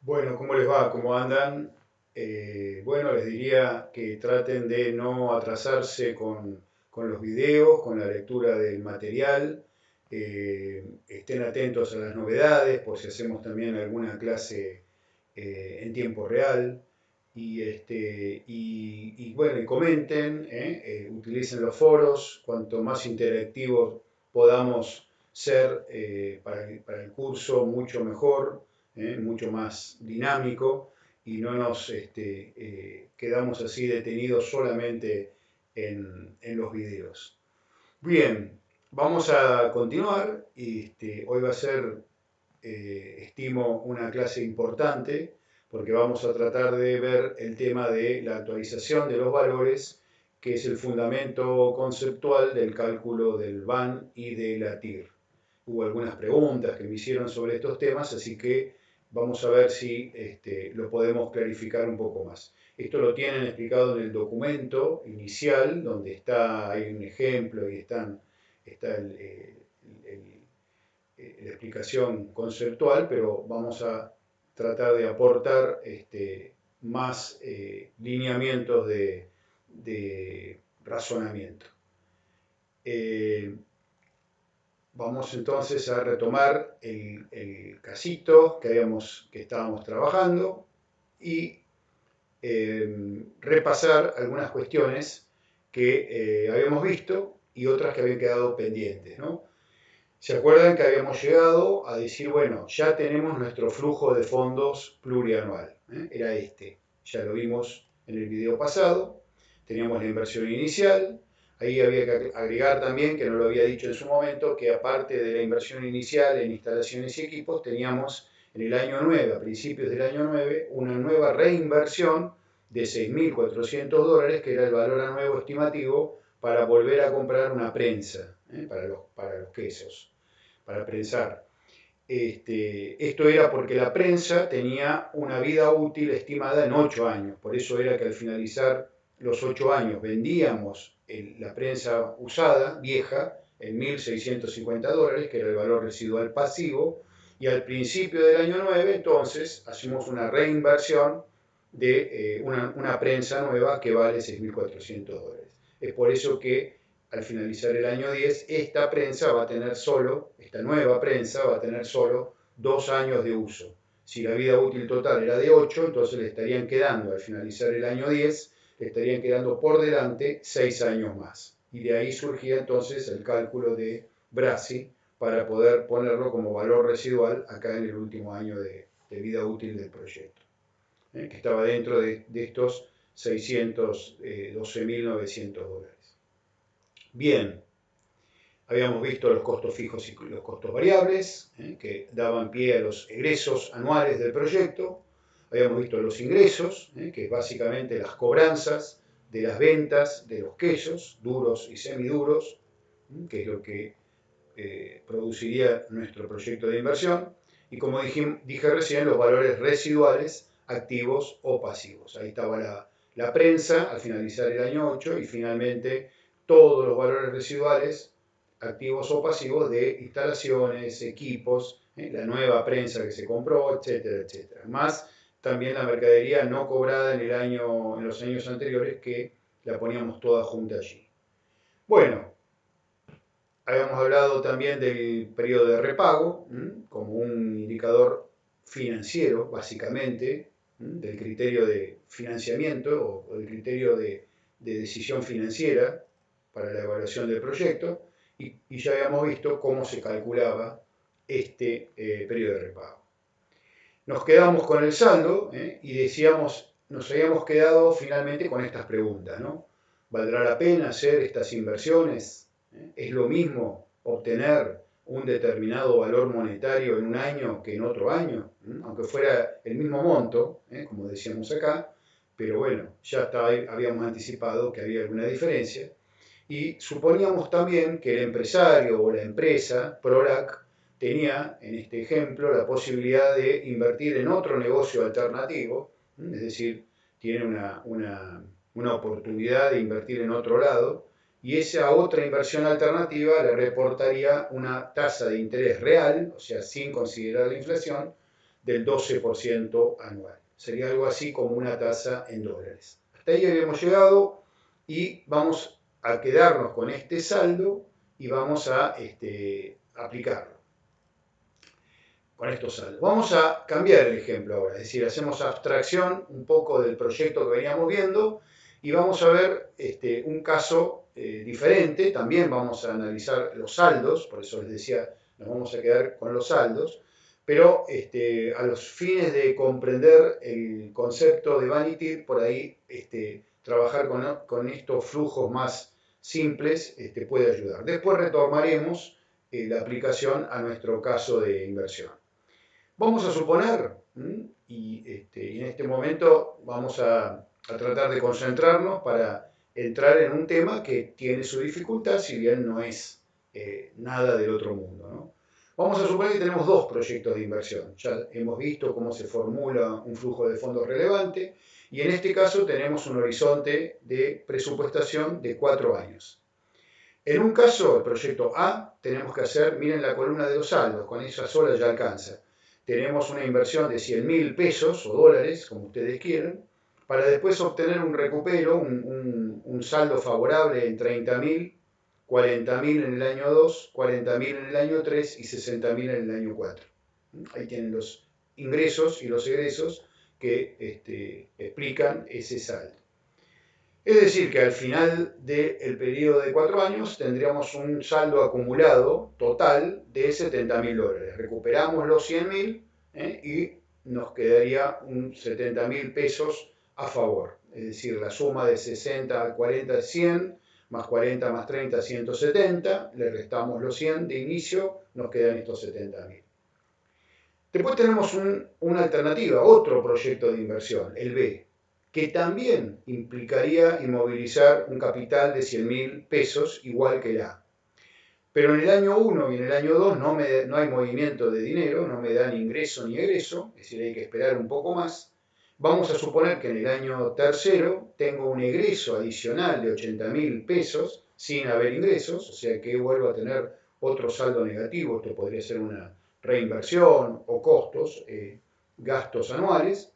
Bueno, ¿cómo les va? ¿Cómo andan? Bueno, les diría que traten de no atrasarse con los videos, con la lectura del material. Estén atentos a las novedades, por si hacemos también alguna clase en tiempo real. Bueno, y comenten, utilicen los foros. Cuanto más interactivos podamos ser para el curso, mucho mejor, mucho más dinámico, y no nos quedamos así detenidos solamente en los videos. Bien, vamos a continuar. Hoy va a ser, estimo, una clase importante porque vamos a tratar de ver el tema de la actualización de los valores, que es el fundamento conceptual del cálculo del BAN y de la TIR. Hubo algunas preguntas que me hicieron sobre estos temas, así que vamos a ver si lo podemos clarificar un poco más. Esto lo tienen explicado en el documento inicial, donde hay un ejemplo y está la explicación conceptual, pero vamos a tratar de aportar más lineamientos de razonamiento. Vamos entonces a retomar el casito que estábamos trabajando y repasar algunas cuestiones que habíamos visto y otras que habían quedado pendientes, ¿no? ¿Se acuerdan que habíamos llegado a decir, bueno, ya tenemos nuestro flujo de fondos plurianual? Era ya lo vimos en el video pasado, teníamos la inversión inicial, ahí había que agregar también, que no lo había dicho en su momento, que aparte de la inversión inicial en instalaciones y equipos, teníamos en el año 9, a principios del año 9, una nueva reinversión de $6.400, que era el valor a nuevo estimativo para volver a comprar una prensa, para los quesos, para prensar. Esto era porque la prensa tenía una vida útil estimada en 8 años, por eso era que al finalizar los 8 años vendíamos la prensa usada, vieja, en $1.650, que era el valor residual pasivo, y al principio del año 9 entonces hacemos una reinversión de una prensa nueva que vale $6.400. Es por eso que al finalizar el año 10, esta nueva prensa va a tener solo 2 años de uso. Si la vida útil total era de 8, entonces le estarían quedando, al finalizar el año 10, le estarían quedando por delante 6 años más. Y de ahí surgía entonces el cálculo de Brasi para poder ponerlo como valor residual acá en el último año de vida útil del proyecto, que estaba dentro de estos $612.900. Bien, habíamos visto los costos fijos y los costos variables, que daban pie a los egresos anuales del proyecto. Habíamos visto los ingresos, que es básicamente las cobranzas de las ventas de los quesos, duros y semiduros, que es lo que produciría nuestro proyecto de inversión. Y como dije recién, los valores residuales, activos o pasivos. Ahí estaba la prensa al finalizar el año 8 y finalmente todos los valores residuales, activos o pasivos, de instalaciones, equipos, la nueva prensa que se compró, etcétera, etcétera. Más también la mercadería no cobrada en los años anteriores, que la poníamos toda junta allí. Bueno, habíamos hablado también del periodo de repago, como un indicador financiero, básicamente, del criterio de financiamiento o del criterio de decisión financiera para la evaluación del proyecto, y ya habíamos visto cómo se calculaba este periodo de repago. Nos quedamos con el saldo, y nos habíamos quedado finalmente con estas preguntas, ¿no? ¿Valdrá la pena hacer estas inversiones? ¿Es lo mismo obtener un determinado valor monetario en un año que en otro año? Aunque fuera el mismo monto, como decíamos acá, pero bueno, habíamos anticipado que había alguna diferencia. Y suponíamos también que el empresario o la empresa, PROLAC, tenía, en este ejemplo, la posibilidad de invertir en otro negocio alternativo, es decir, tiene una oportunidad de invertir en otro lado, y esa otra inversión alternativa le reportaría una tasa de interés real, o sea, sin considerar la inflación, del 12% anual. Sería algo así como una tasa en dólares. Hasta ahí habíamos llegado y vamos a quedarnos con este saldo y vamos a aplicarlo con estos saldos. Vamos a cambiar el ejemplo ahora, es decir, hacemos abstracción un poco del proyecto que veníamos viendo y vamos a ver un caso diferente. También vamos a analizar los saldos, por eso les decía, nos vamos a quedar con los saldos, pero a los fines de comprender el concepto de Vanity, por ahí trabajar con estos flujos más simples puede ayudar. Después retomaremos la aplicación a nuestro caso de inversión. Vamos a suponer, y en este momento vamos a tratar de concentrarnos para entrar en un tema que tiene su dificultad, si bien no es nada del otro mundo, ¿no? Vamos a suponer que tenemos dos proyectos de inversión. Ya hemos visto cómo se formula un flujo de fondos relevante y en este caso tenemos un horizonte de presupuestación de 4 años. En un caso, el proyecto A, tenemos que hacer, miren la columna de los saldos, con esa sola ya alcanza. Tenemos una inversión de 100.000 pesos o dólares, como ustedes quieran, para después obtener un recupero, un saldo favorable en 30.000, 40.000 en el año 2, 40.000 en el año 3 y 60.000 en el año 4. Ahí tienen los ingresos y los egresos que explican ese saldo. Es decir, que al final del periodo de 4 años tendríamos un saldo acumulado total de 70.000 dólares. Recuperamos los 100.000 y nos quedaría un 70.000 pesos a favor. Es decir, la suma de 60, 40, 100, más 40 más 30, 170, le restamos los 100 de inicio, nos quedan estos 70.000. Después tenemos una alternativa, otro proyecto de inversión, el B, que también implicaría inmovilizar un capital de 100.000 pesos igual que el A. Pero en el año 1 y en el año 2 no hay movimiento de dinero, no me dan ingreso ni egreso, es decir, hay que esperar un poco más. Vamos a suponer que en el año tercero tengo un egreso adicional de 80.000 pesos sin haber ingresos, o sea que vuelvo a tener otro saldo negativo, esto podría ser una reinversión o costos, gastos anuales.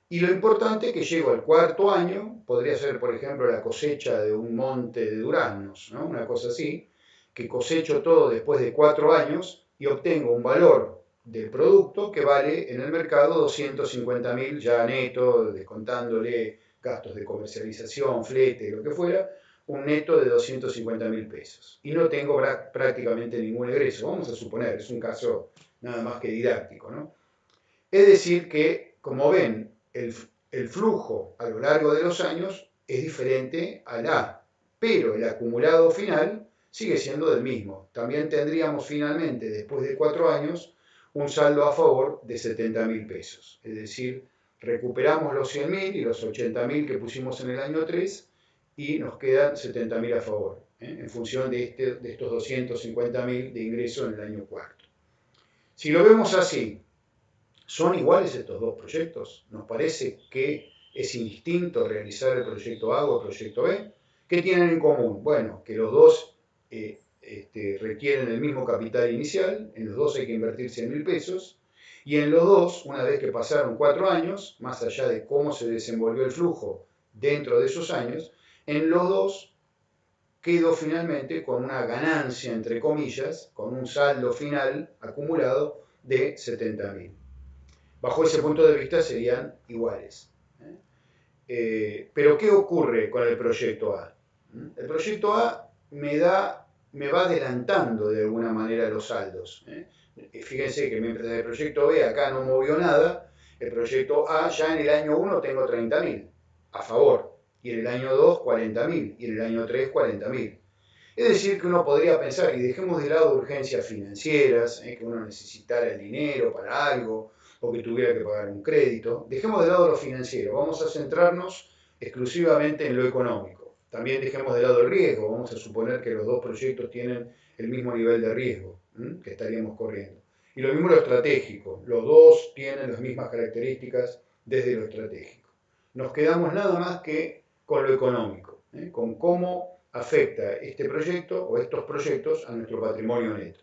Y lo importante es que llego al cuarto año, podría ser por ejemplo la cosecha de un monte de duraznos, ¿no? Una cosa así, que cosecho todo después de 4 años y obtengo un valor del producto que vale en el mercado 250.000 ya neto, descontándole gastos de comercialización, flete, lo que fuera, un neto de 250.000 pesos. Y no tengo prácticamente ningún egreso, vamos a suponer, es un caso nada más que didáctico, ¿no? Es decir que, como ven, el flujo a lo largo de los años es diferente al A, pero el acumulado final sigue siendo del mismo. También tendríamos finalmente, después de 4 años, un saldo a favor de 70.000 pesos. Es decir, recuperamos los 100.000 y los 80.000 que pusimos en el año 3 y nos quedan 70.000 a favor, en función de estos 250.000 de ingreso en el año 4. Si lo vemos así, ¿son iguales estos dos proyectos? ¿Nos parece que es indistinto realizar el proyecto A o el proyecto B? ¿Qué tienen en común? Bueno, que los dos requieren el mismo capital inicial, en los dos hay que invertir 100.000 pesos, y en los dos, una vez que pasaron 4 años, más allá de cómo se desenvolvió el flujo dentro de esos años, en los dos quedo finalmente con una ganancia, entre comillas, con un saldo final acumulado de 70.000. Bajo ese punto de vista serían iguales. Pero ¿qué ocurre con el proyecto A? El proyecto A me va adelantando de alguna manera los saldos. Fíjense que mientras el proyecto B acá no movió nada, el proyecto A ya en el año 1 tengo 30.000 a favor, y en el año 2 40.000, y en el año 3 40.000. Es decir, que uno podría pensar, y dejemos de lado urgencias financieras, que uno necesitara el dinero para algo, o que tuviera que pagar un crédito. Dejemos de lado lo financiero, vamos a centrarnos exclusivamente en lo económico. También dejemos de lado el riesgo, vamos a suponer que los dos proyectos tienen el mismo nivel de riesgo que estaríamos corriendo. Y lo mismo lo estratégico, los dos tienen las mismas características desde lo estratégico. Nos quedamos nada más que con lo económico, con cómo afecta este proyecto o estos proyectos a nuestro patrimonio neto.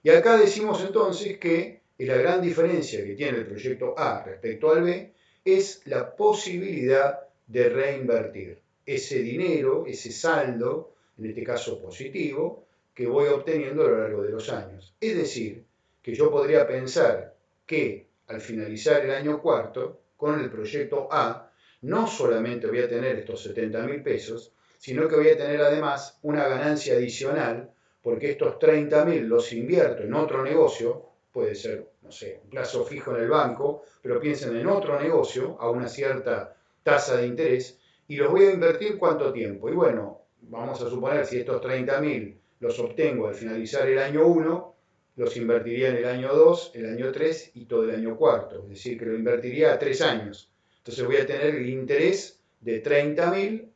Y acá decimos entonces que que la gran diferencia que tiene el proyecto A respecto al B es la posibilidad de reinvertir ese dinero, ese saldo, en este caso positivo, que voy obteniendo a lo largo de los años. Es decir, que yo podría pensar que al finalizar el año cuarto, con el proyecto A, no solamente voy a tener estos 70.000 pesos, sino que voy a tener además una ganancia adicional, porque estos 30.000 los invierto en otro negocio, puede ser, no sé, un plazo fijo en el banco, pero piensen en otro negocio a una cierta tasa de interés, y los voy a invertir ¿cuánto tiempo? Y bueno, vamos a suponer, si estos 30.000 los obtengo al finalizar el año 1, los invertiría en el año 2, el año 3 y todo el año cuarto, es decir, que lo invertiría a 3 años. Entonces voy a tener el interés de 30.000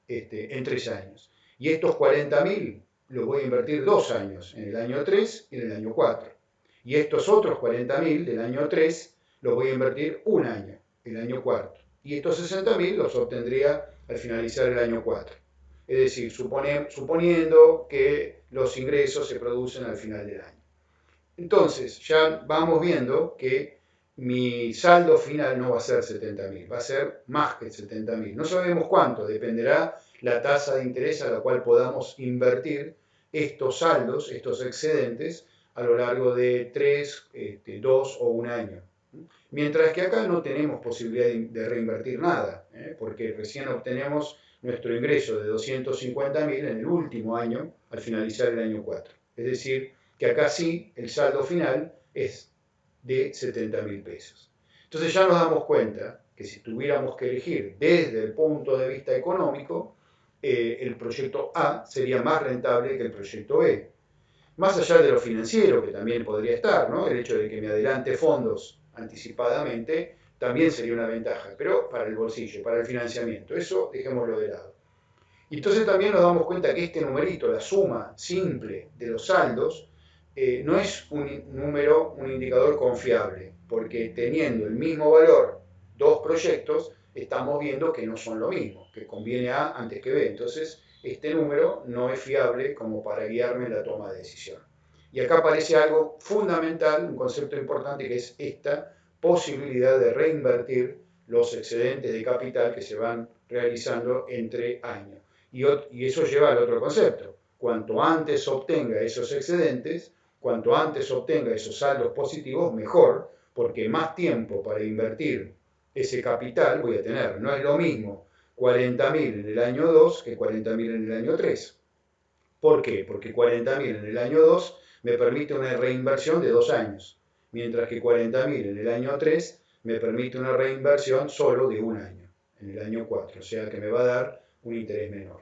en 3 años. Y estos 40.000 los voy a invertir 2 años, en el año 3 y en el año 4. Y estos otros 40.000 del año 3 los voy a invertir un año, el año 4. Y estos 60.000 los obtendría al finalizar el año 4. Es decir, suponiendo que los ingresos se producen al final del año. Entonces, ya vamos viendo que mi saldo final no va a ser 70.000, va a ser más que 70.000. No sabemos cuánto, dependerá la tasa de interés a la cual podamos invertir estos saldos, estos excedentes, a lo largo de 3, 2 o un año. Mientras que acá no tenemos posibilidad de reinvertir nada, porque recién obtenemos nuestro ingreso de 250.000 en el último año, al finalizar el año 4. Es decir, que acá sí el saldo final es de 70.000 pesos. Entonces ya nos damos cuenta que si tuviéramos que elegir desde el punto de vista económico, el proyecto A sería más rentable que el proyecto B. Más allá de lo financiero, que también podría estar, ¿no? El hecho de que me adelante fondos anticipadamente también sería una ventaja, pero para el bolsillo, para el financiamiento, eso dejémoslo de lado. Y entonces también nos damos cuenta que este numerito, la suma simple de los saldos, no es un número, un indicador confiable, porque teniendo el mismo valor dos proyectos, estamos viendo que no son lo mismo, que conviene A antes que B. Entonces, este número no es fiable como para guiarme en la toma de decisión. Y acá aparece algo fundamental, un concepto importante, que es esta posibilidad de reinvertir los excedentes de capital que se van realizando entre años. Y eso lleva al otro concepto. Cuanto antes obtenga esos excedentes, cuanto antes obtenga esos saldos positivos, mejor, porque más tiempo para invertir ese capital voy a tener. No es lo mismo 40.000 en el año 2 que 40.000 en el año 3. ¿Por qué? Porque 40.000 en el año 2 me permite una reinversión de 2 años, mientras que 40.000 en el año 3 me permite una reinversión solo de un año, en el año 4, o sea que me va a dar un interés menor.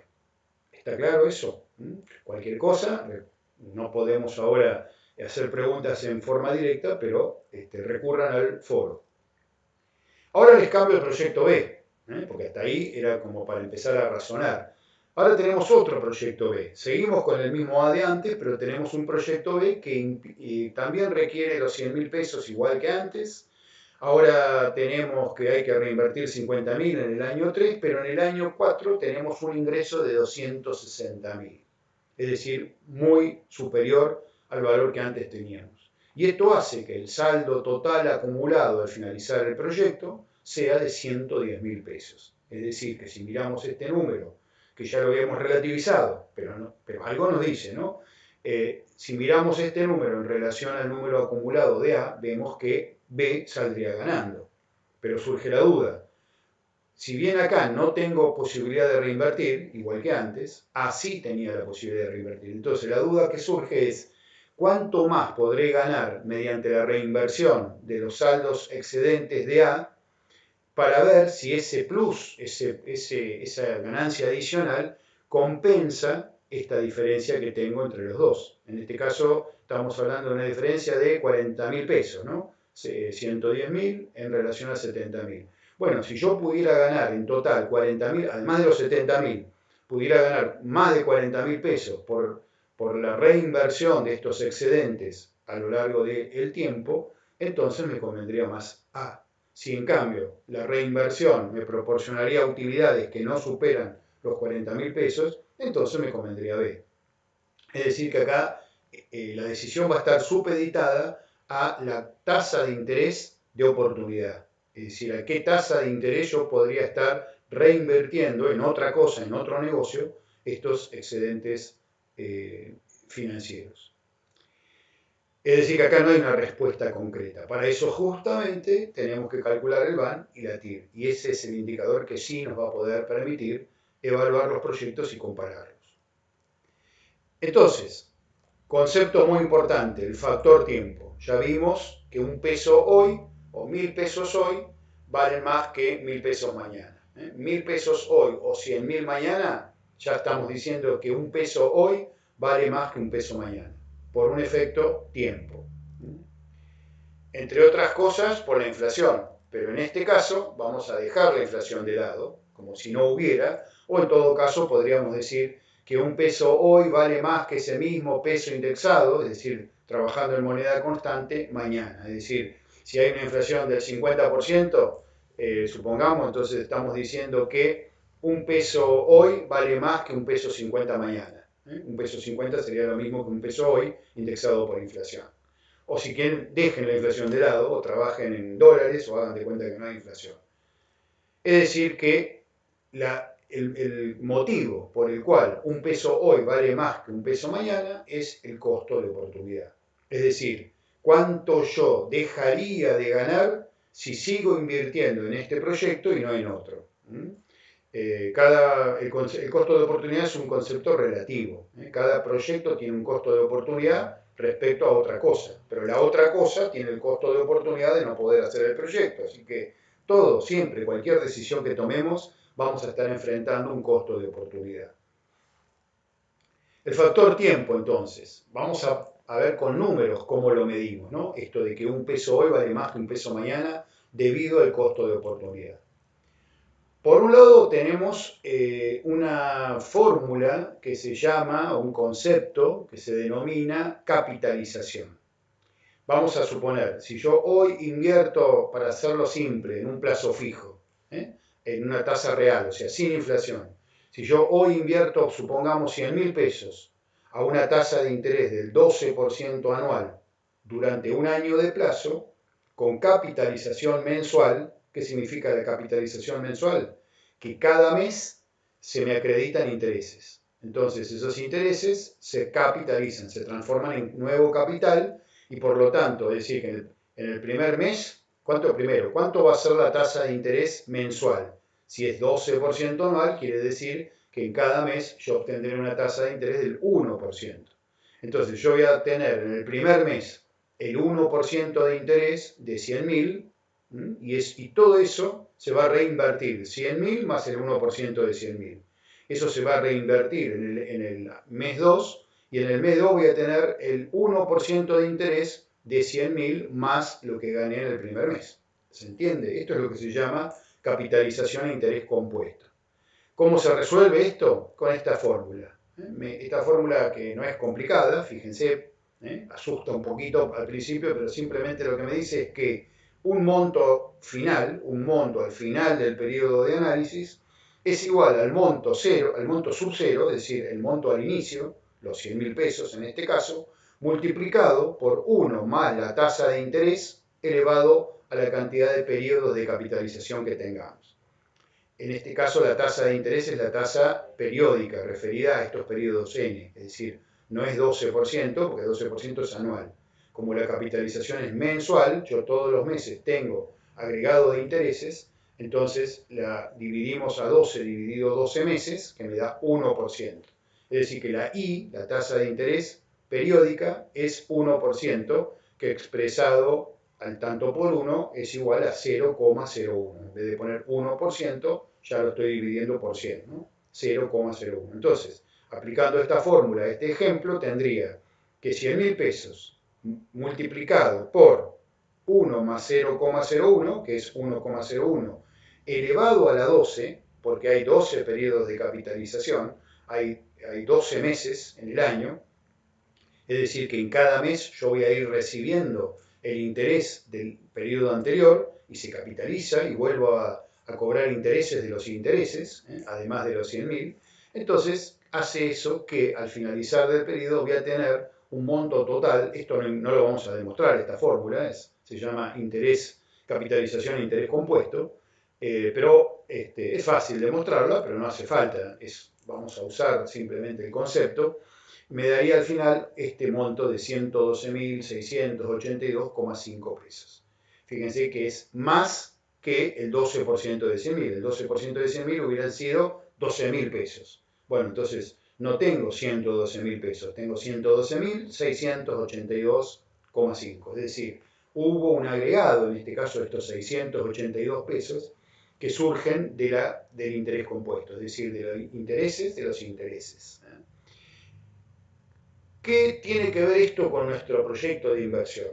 ¿Está claro eso? Cualquier cosa, no podemos ahora hacer preguntas en forma directa, pero recurran al foro. Ahora les cambio el proyecto B, porque hasta ahí era como para empezar a razonar. Ahora tenemos otro proyecto B. Seguimos con el mismo A de antes, pero tenemos un proyecto B que también requiere los 100.000 pesos igual que antes. Ahora tenemos que hay que reinvertir 50.000 en el año 3, pero en el año 4 tenemos un ingreso de 260.000. Es decir, muy superior al valor que antes teníamos. Y esto hace que el saldo total acumulado al finalizar el proyecto sea de 110.000 pesos. Es decir, que si miramos este número, que ya lo habíamos relativizado, pero algo nos dice, ¿no? Si miramos este número en relación al número acumulado de A, vemos que B saldría ganando. Pero surge la duda. Si bien acá no tengo posibilidad de reinvertir, igual que antes, así tenía la posibilidad de reinvertir. Entonces la duda que surge es, ¿cuánto más podré ganar mediante la reinversión de los saldos excedentes de A para ver si ese plus, esa ganancia adicional, compensa esta diferencia que tengo entre los dos? En este caso estamos hablando de una diferencia de 40.000 pesos, ¿no? 110.000 en relación a 70.000. Bueno, si yo pudiera ganar en total 40.000, además de los 70.000, pudiera ganar más de 40.000 pesos por la reinversión de estos excedentes a lo largo del tiempo, entonces me convendría más A. Si en cambio la reinversión me proporcionaría utilidades que no superan los 40.000 pesos, entonces me convendría B. Es decir, que acá la decisión va a estar supeditada a la tasa de interés de oportunidad. Es decir, a qué tasa de interés yo podría estar reinvirtiendo en otra cosa, en otro negocio, estos excedentes financieros. Es decir, que acá no hay una respuesta concreta. Para eso justamente tenemos que calcular el BAN y la TIR. Y ese es el indicador que sí nos va a poder permitir evaluar los proyectos y compararlos. Entonces, concepto muy importante, el factor tiempo. Ya vimos que un peso hoy o 1.000 pesos hoy valen más que 1.000 pesos mañana. 1.000 pesos hoy o 100.000 mañana, ya estamos diciendo que un peso hoy vale más que un peso mañana, por un efecto tiempo. Entre otras cosas, por la inflación. Pero en este caso vamos a dejar la inflación de lado, como si no hubiera, o en todo caso podríamos decir que un peso hoy vale más que ese mismo peso indexado, es decir, trabajando en moneda constante, mañana. Es decir, si hay una inflación del 50%, supongamos, entonces estamos diciendo que un peso hoy vale más que un peso 50 mañana. Un peso 50 sería lo mismo que un peso hoy indexado por inflación. O si quieren, dejen la inflación de lado o trabajen en dólares o hagan de cuenta que no hay inflación. Es decir, que el motivo por el cual un peso hoy vale más que un peso mañana es el costo de oportunidad. Es decir, cuánto yo dejaría de ganar si sigo invirtiendo en este proyecto y no en otro. El costo de oportunidad es un concepto relativo. Cada proyecto tiene un costo de oportunidad respecto a otra cosa, pero la otra cosa tiene el costo de oportunidad de no poder hacer el proyecto. Así que todo, siempre, cualquier decisión que tomemos, vamos a estar enfrentando un costo de oportunidad. El factor tiempo, entonces, vamos a ver con números cómo lo medimos, ¿no? Esto de que un peso hoy vale más que un peso mañana debido al costo de oportunidad. Por un lado tenemos una fórmula que se llama, o un concepto que se denomina capitalización. Vamos a suponer, si yo hoy invierto, para hacerlo simple, en un plazo fijo, en una tasa real, o sea, sin inflación, si yo hoy invierto, supongamos, 100.000 pesos a una tasa de interés del 12% anual durante un año de plazo, con capitalización mensual. ¿Qué significa la capitalización mensual? Que cada mes se me acreditan intereses. Entonces esos intereses se capitalizan, se transforman en nuevo capital y por lo tanto, es decir, que en el primer mes, ¿cuánto va a ser la tasa de interés mensual? Si es 12% anual, quiere decir que en cada mes yo obtendré una tasa de interés del 1%. Entonces yo voy a tener en el primer mes el 1% de interés de 100.000 y todo eso se va a reinvertir, 100.000 más el 1% de 100.000. Eso se va a reinvertir en el mes 2 y en el mes 2 voy a tener el 1% de interés de 100.000 más lo que gané en el primer mes. ¿Se entiende? Esto es lo que se llama capitalización a interés compuesto. ¿Cómo se resuelve esto? Con esta fórmula. Esta fórmula que no es complicada, fíjense, asusta un poquito al principio, pero simplemente lo que me dice es que un monto al final del periodo de análisis, es igual al monto sub cero, es decir, el monto al inicio, los 100.000 pesos en este caso, multiplicado por 1 más la tasa de interés elevado a la cantidad de periodos de capitalización que tengamos. En este caso la tasa de interés es la tasa periódica referida a estos periodos N, es decir, no es 12%, porque 12% es anual. Como la capitalización es mensual, yo todos los meses tengo agregado de intereses, entonces la dividimos a 12 dividido 12 meses, que me da 1%. Es decir, que la I, la tasa de interés periódica, es 1%, que expresado al tanto por 1 es igual a 0,01. En vez de poner 1%, ya lo estoy dividiendo por 100, ¿no? 0,01. Entonces, aplicando esta fórmula, este ejemplo, tendría que 100.000 pesos multiplicado por 1 más 0,01, que es 1,01, elevado a la 12, porque hay 12 periodos de capitalización, hay 12 meses en el año, es decir, que en cada mes yo voy a ir recibiendo el interés del periodo anterior y se capitaliza y vuelvo a cobrar intereses de los intereses, además de los 100.000. Entonces hace eso que al finalizar del periodo voy a tener un monto total, esto no lo vamos a demostrar, esta fórmula, se llama capitalización e interés compuesto, pero es fácil demostrarla, pero no hace falta, vamos a usar simplemente el concepto, me daría al final este monto de 112.682,5 pesos. Fíjense que es más que el 12% de 100.000. El 12% de 100.000 hubieran sido 12.000 pesos. Bueno, entonces no tengo 112.000 pesos, tengo 112.682,5. Es decir, hubo un agregado, en este caso estos 682 pesos, que surgen del interés compuesto, es decir, de los intereses. ¿Qué tiene que ver esto con nuestro proyecto de inversión?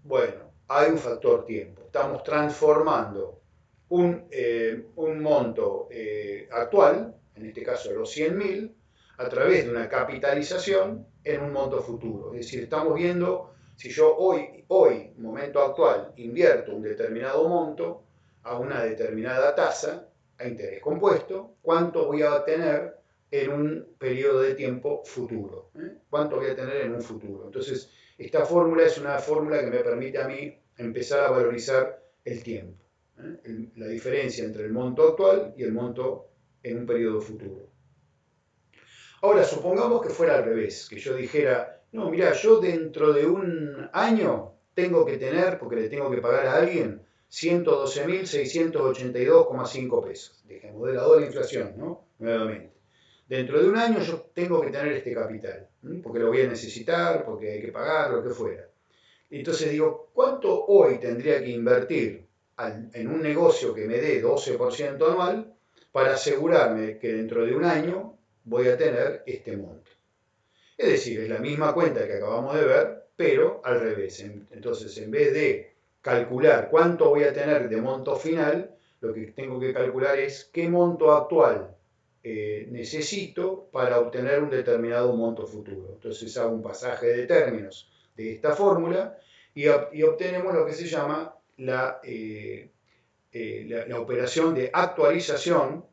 Bueno, hay un factor tiempo. Estamos transformando un monto actual, en este caso los 100.000, a través de una capitalización en un monto futuro. Es decir, estamos viendo si yo hoy, momento actual, invierto un determinado monto a una determinada tasa, a interés compuesto, ¿cuánto voy a tener en un periodo de tiempo futuro? ¿Cuánto voy a tener en un futuro? Entonces, esta fórmula es una fórmula que me permite a mí empezar a valorizar el tiempo. La diferencia entre el monto actual y el monto en un periodo futuro. Ahora, supongamos que fuera al revés, que yo dijera, no, mira, yo dentro de un año tengo que tener, porque le tengo que pagar a alguien, 112.682,5 pesos. Dejemos de lado la inflación, ¿no? Nuevamente. Dentro de un año yo tengo que tener este capital, porque lo voy a necesitar, porque hay que pagar, lo que fuera. Entonces digo, ¿cuánto hoy tendría que invertir en un negocio que me dé 12% anual para asegurarme que dentro de un año voy a tener este monto? Es decir, es la misma cuenta que acabamos de ver, pero al revés. Entonces, en vez de calcular cuánto voy a tener de monto final, lo que tengo que calcular es qué monto actual necesito para obtener un determinado monto futuro. Entonces hago un pasaje de términos de esta fórmula y obtenemos lo que se llama la operación de actualización,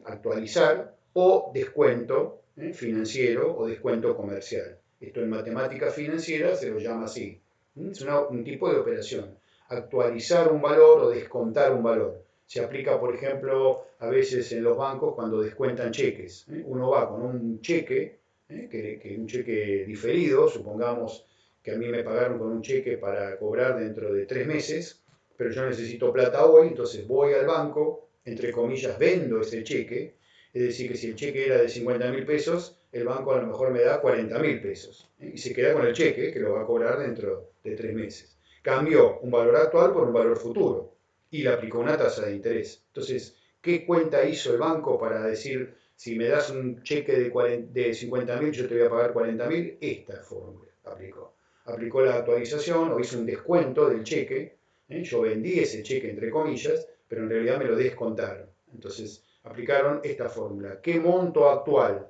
actualizar, o descuento financiero o descuento comercial. Esto en matemática financiera se lo llama así. Es un tipo de operación. Actualizar un valor o descontar un valor. Se aplica, por ejemplo, a veces en los bancos cuando descuentan cheques. Uno va con un cheque, que un cheque diferido, supongamos que a mí me pagaron con un cheque para cobrar dentro de 3 meses, pero yo necesito plata hoy, entonces voy al banco, entre comillas, vendo ese cheque, es decir, que si el cheque era de 50.000 pesos, el banco a lo mejor me da 40.000 pesos, y se queda con el cheque, que lo va a cobrar dentro de 3 meses. Cambió un valor actual por un valor futuro, y le aplicó una tasa de interés. Entonces, ¿qué cuenta hizo el banco para decir, si me das un cheque de 50.000, yo te voy a pagar 40.000? Esta fórmula aplicó. Aplicó la actualización o hizo un descuento del cheque. Yo vendí ese cheque entre comillas, pero en realidad me lo descontaron. Entonces aplicaron esta fórmula. ¿A qué monto actual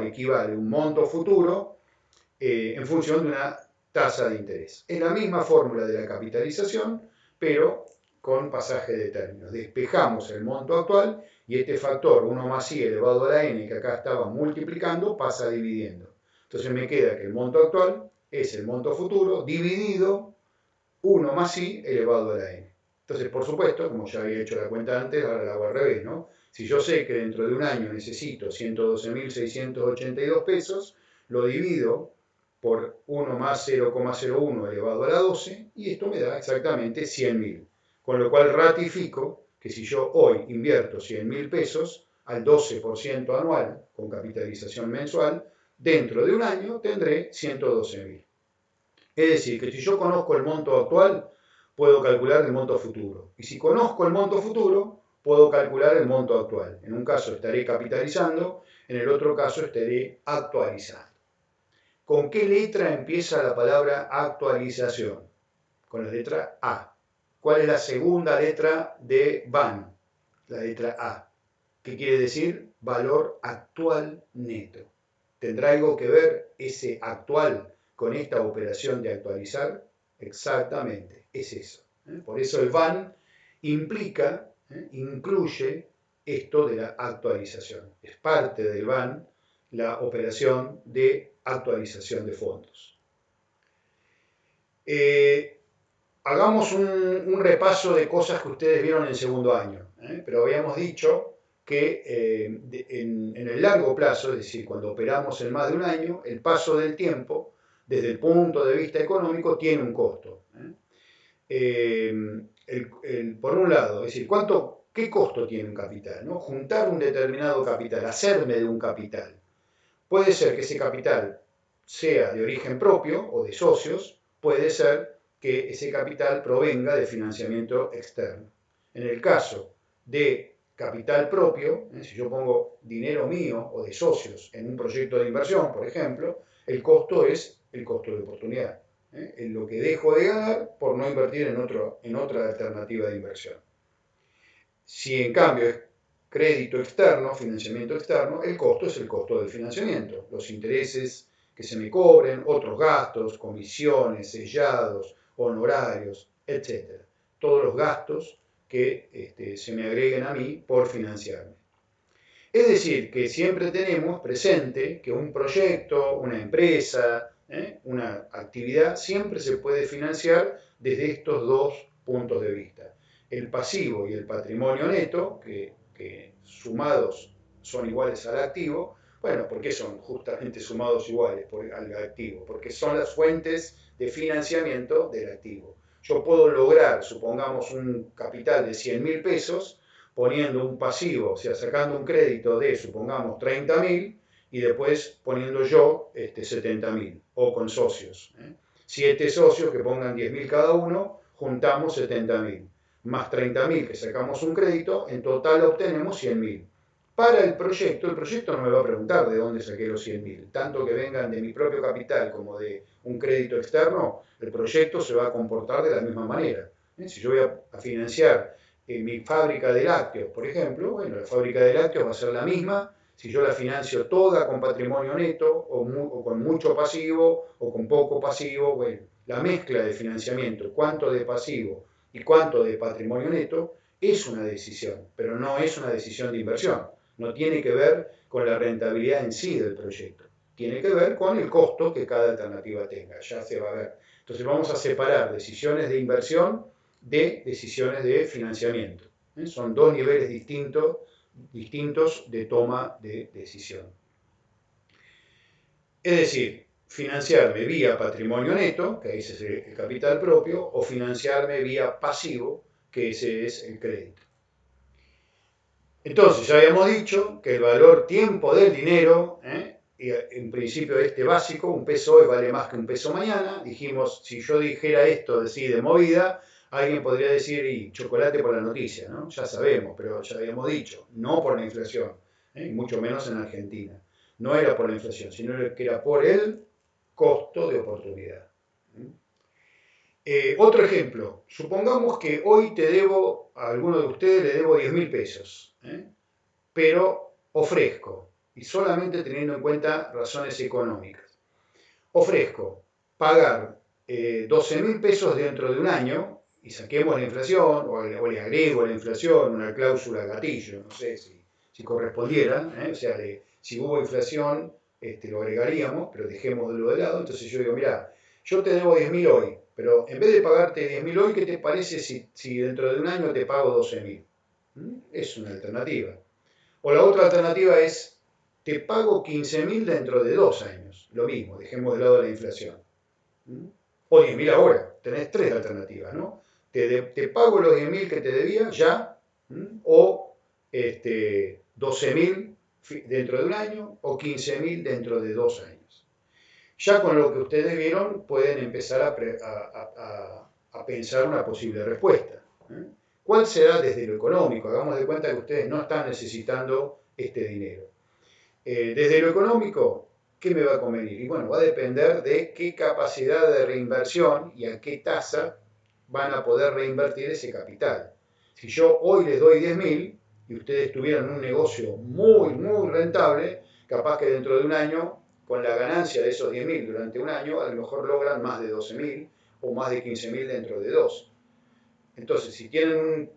equivale un monto futuro en función de una tasa de interés? Es la misma fórmula de la capitalización, pero con pasaje de términos. Despejamos el monto actual y este factor 1 más i elevado a la n, que acá estaba multiplicando, pasa dividiendo. Entonces me queda que el monto actual es el monto futuro dividido 1 más i elevado a la n. Entonces, por supuesto, como ya había hecho la cuenta antes, ahora la hago al revés, ¿no? Si yo sé que dentro de un año necesito 112.682 pesos, lo divido por 1 más 0,01 elevado a la 12 y esto me da exactamente 100.000. Con lo cual ratifico que si yo hoy invierto 100.000 pesos al 12% anual con capitalización mensual, dentro de un año tendré 112.000. Es decir, que si yo conozco el monto actual, puedo calcular el monto futuro. Y si conozco el monto futuro, puedo calcular el monto actual. En un caso estaré capitalizando, en el otro caso estaré actualizando. ¿Con qué letra empieza la palabra actualización? Con la letra A. ¿Cuál es la segunda letra de VAN? La letra A. ¿Qué quiere decir? Valor actual neto. ¿Tendrá algo que ver ese actual con esta operación de actualizar? Exactamente, es eso. Por eso el VAN incluye esto de la actualización. Es parte del VAN la operación de actualización de fondos. Hagamos un repaso de cosas que ustedes vieron en segundo año, pero habíamos dicho que en el largo plazo, es decir, cuando operamos en más de un año, el paso del tiempo, desde el punto de vista económico, tiene un costo. Por un lado, es decir, ¿qué costo tiene un capital? ¿No? Juntar un determinado capital, hacerme de un capital. Puede ser que ese capital sea de origen propio o de socios, puede ser que ese capital provenga de financiamiento externo. En el caso de capital propio, si yo pongo dinero mío o de socios en un proyecto de inversión, por ejemplo, el costo es el costo de oportunidad. En lo que dejo de ganar por no invertir en otra alternativa de inversión. Si en cambio es crédito externo, financiamiento externo, el costo es el costo del financiamiento, los intereses que se me cobren, otros gastos, comisiones, sellados, honorarios, etc. Todos los gastos que se me agreguen a mí por financiarme. Es decir, que siempre tenemos presente que un proyecto, una empresa, una actividad, siempre se puede financiar desde estos dos puntos de vista. El pasivo y el patrimonio neto, que sumados son iguales al activo. Bueno, ¿por qué son justamente sumados iguales al activo? Porque son las fuentes de financiamiento del activo. Yo puedo lograr, supongamos, un capital de 100.000 pesos, poniendo un pasivo, o sea, sacando un crédito de, supongamos, 30.000 y después poniendo yo 70.000 o con socios. 7 socios que pongan 10.000 cada uno, juntamos 70.000. Más 30.000 que sacamos un crédito, en total obtenemos 100.000. Para el proyecto no me va a preguntar de dónde saqué los 100.000. Tanto que vengan de mi propio capital como de un crédito externo, el proyecto se va a comportar de la misma manera. Si yo voy a financiar mi fábrica de lácteos, por ejemplo, bueno, la fábrica de lácteos va a ser la misma si yo la financio toda con patrimonio neto o con mucho pasivo o con poco pasivo. Bueno, la mezcla de financiamiento, cuánto de pasivo y cuánto de patrimonio neto, es una decisión, pero no es una decisión de inversión. No tiene que ver con la rentabilidad en sí del proyecto. Tiene que ver con el costo que cada alternativa tenga. Ya se va a ver. Entonces vamos a separar decisiones de inversión de decisiones de financiamiento. Son dos niveles distintos de toma de decisión. Es decir, financiarme vía patrimonio neto, que ese es el capital propio, o financiarme vía pasivo, que ese es el crédito. Entonces, ya habíamos dicho que el valor tiempo del dinero, en principio básico, un peso hoy vale más que un peso mañana. Dijimos, si yo dijera esto así de movida, alguien podría decir, y chocolate por la noticia, ¿no? Ya sabemos, pero ya habíamos dicho, no por la inflación, mucho menos en Argentina. No era por la inflación, sino que era por el costo de oportunidad. Otro ejemplo, supongamos que hoy a alguno de ustedes le debo 10.000 pesos, pero ofrezco, y solamente teniendo en cuenta razones económicas, ofrezco pagar 12.000 pesos dentro de un año, y saquemos la inflación, o le agrego a la inflación una cláusula gatillo, no sé si correspondiera, o sea, si hubo inflación, lo agregaríamos, pero dejémoslo de lado. Entonces yo digo, mira, yo te debo 10.000 hoy, pero en vez de pagarte 10.000 hoy, ¿qué te parece si dentro de un año te pago 12.000? Es una alternativa. O la otra alternativa es, te pago 15.000 dentro de 2 años. Lo mismo, dejemos de lado la inflación. O 10.000 ahora, tenés 3 alternativas, ¿no? Te pago los 10.000 que te debía ya, o 12.000 dentro de un año, o 15.000 dentro de 2 años. Ya con lo que ustedes vieron pueden empezar a pensar una posible respuesta. ¿Cuál será desde lo económico? Hagamos de cuenta que ustedes no están necesitando este dinero. Desde lo económico, ¿qué me va a convenir? Y bueno, va a depender de qué capacidad de reinversión y a qué tasa van a poder reinvertir ese capital. Si yo hoy les doy 10.000 y ustedes tuvieran un negocio muy, muy rentable, capaz que dentro de un año, con la ganancia de esos 10.000 durante un año, a lo mejor logran más de 12.000 o más de 15.000 dentro de 2. Entonces, si tienen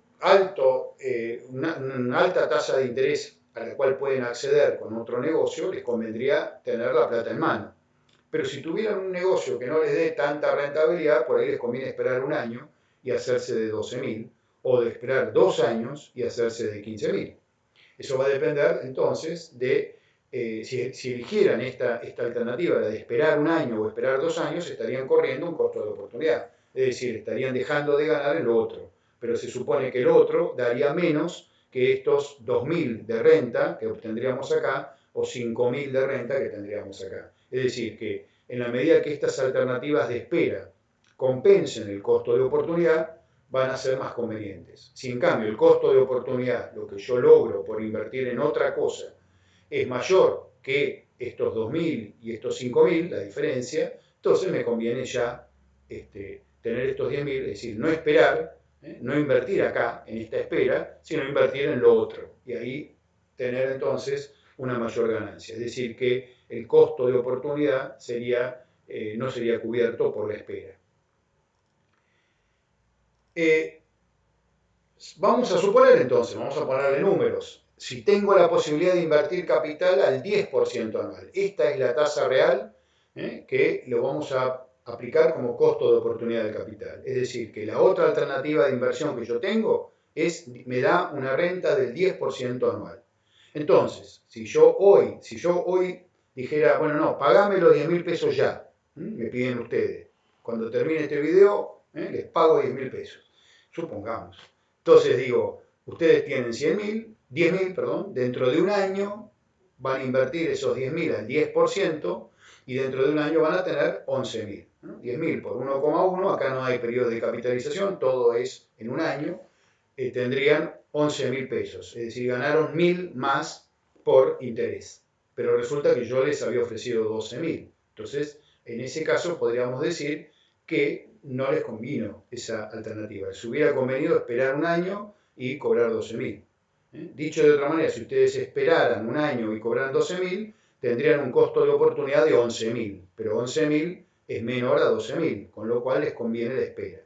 una alta tasa de interés a la cual pueden acceder con otro negocio, les convendría tener la plata en mano. Pero si tuvieran un negocio que no les dé tanta rentabilidad, por ahí les conviene esperar un año y hacerse de 12.000, o de esperar 2 años y hacerse de 15.000. Eso va a depender entonces de si eligieran esta alternativa, la de esperar un año o esperar 2 años, estarían corriendo un costo de oportunidad. Es decir, estarían dejando de ganar en lo otro. Pero se supone que el otro daría menos que estos 2.000 de renta que obtendríamos acá o 5.000 de renta que tendríamos acá. Es decir, que en la medida que estas alternativas de espera compensen el costo de oportunidad, van a ser más convenientes. Si en cambio el costo de oportunidad, lo que yo logro por invertir en otra cosa, es mayor que estos 2.000 y estos 5.000, la diferencia, entonces me conviene ya tener estos 10.000, es decir, no esperar, no invertir acá en esta espera, sino invertir en lo otro. Y ahí tener entonces una mayor ganancia. Es decir, que el costo de oportunidad no sería cubierto por la espera. Vamos a suponer entonces, vamos a ponerle números, si tengo la posibilidad de invertir capital al 10% anual. Esta es la tasa real que lo vamos a aplicar como costo de oportunidad del capital. Es decir, que la otra alternativa de inversión que yo tengo me da una renta del 10% anual. Entonces, si yo hoy dijera, bueno, no, pagame los 10.000 pesos ya, me piden ustedes. Cuando termine este video, les pago 10.000 pesos. Supongamos. Entonces digo, ustedes tienen 10.000, perdón, dentro de un año van a invertir esos 10.000 al 10% y dentro de un año van a tener 11.000. ¿No? 10.000 por 1,1, acá no hay periodo de capitalización, todo es en un año, tendrían 11.000 pesos, es decir, ganaron 1.000 más por interés. Pero resulta que yo les había ofrecido 12.000. Entonces, en ese caso podríamos decir que no les convino esa alternativa. Les hubiera convenido esperar un año y cobrar 12.000. Dicho de otra manera, si ustedes esperaran un año y cobraran 12.000, tendrían un costo de oportunidad de 11.000, pero 11.000 es menor a 12.000, con lo cual les conviene la espera.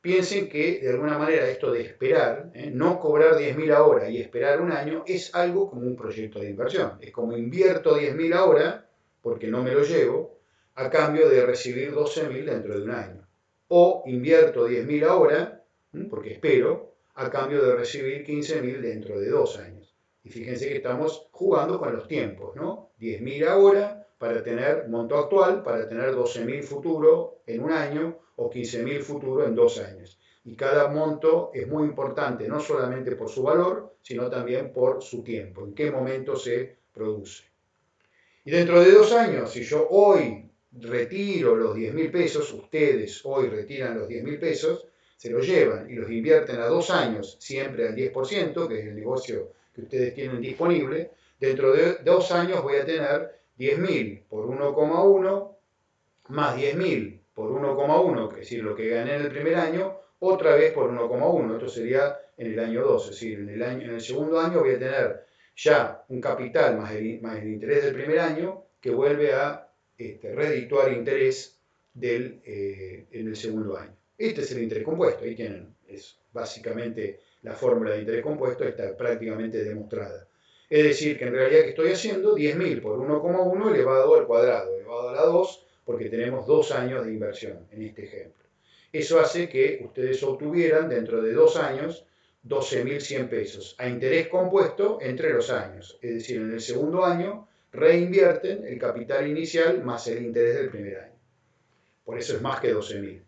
Piensen que de alguna manera esto de esperar, no cobrar 10.000 ahora y esperar un año, es algo como un proyecto de inversión. Es como invierto 10.000 ahora, porque no me lo llevo, a cambio de recibir 12.000 dentro de un año. O invierto 10.000 ahora, porque espero, a cambio de recibir 15.000 dentro de 2 años. Y fíjense que estamos jugando con los tiempos, ¿no? 10.000 ahora para tener monto actual, para tener 12.000 futuro en un año, o 15.000 futuro en 2 años. Y cada monto es muy importante, no solamente por su valor, sino también por su tiempo, en qué momento se produce. Y dentro de 2 años, si yo hoy retiro los 10.000 pesos, ustedes hoy retiran los 10.000 pesos, se los llevan y los invierten a 2 años, siempre al 10%, que es el negocio que ustedes tienen disponible, dentro de 2 años voy a tener 10.000 por 1,1 más 10.000 por 1,1, que es decir, lo que gané en el primer año, otra vez por 1,1. Esto sería en el año 2, es decir, en el segundo año voy a tener ya un capital más el interés del primer año que vuelve a redituar interés en el segundo año. Este es el interés compuesto, ahí tienen, es básicamente la fórmula de interés compuesto, está prácticamente demostrada. Es decir, que en realidad, ¿qué estoy haciendo? 10.000 por 1,1 elevado al cuadrado, elevado a la 2, porque tenemos 2 años de inversión en este ejemplo. Eso hace que ustedes obtuvieran dentro de 2 años 12.100 pesos a interés compuesto entre los años. Es decir, en el segundo año reinvierten el capital inicial más el interés del primer año. Por eso es más que 12.000.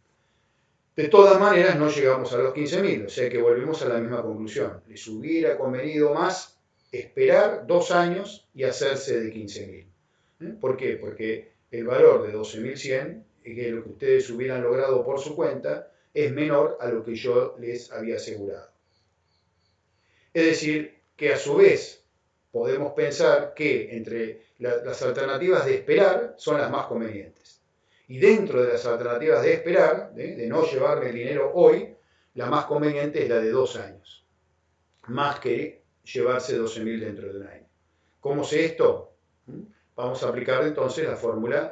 De todas maneras, no llegamos a los 15.000, o sea que volvemos a la misma conclusión. Les hubiera convenido más esperar 2 años y hacerse de 15.000. ¿Por qué? Porque el valor de 12.100, que es lo que ustedes hubieran logrado por su cuenta, es menor a lo que yo les había asegurado. Es decir, que a su vez podemos pensar que entre las alternativas de esperar son las más convenientes. Y dentro de las alternativas de esperar, de no llevarme el dinero hoy, la más conveniente es la de 2 años, más que llevarse 12.000 dentro de un año. ¿Cómo sé esto? Vamos a aplicar entonces las fórmulas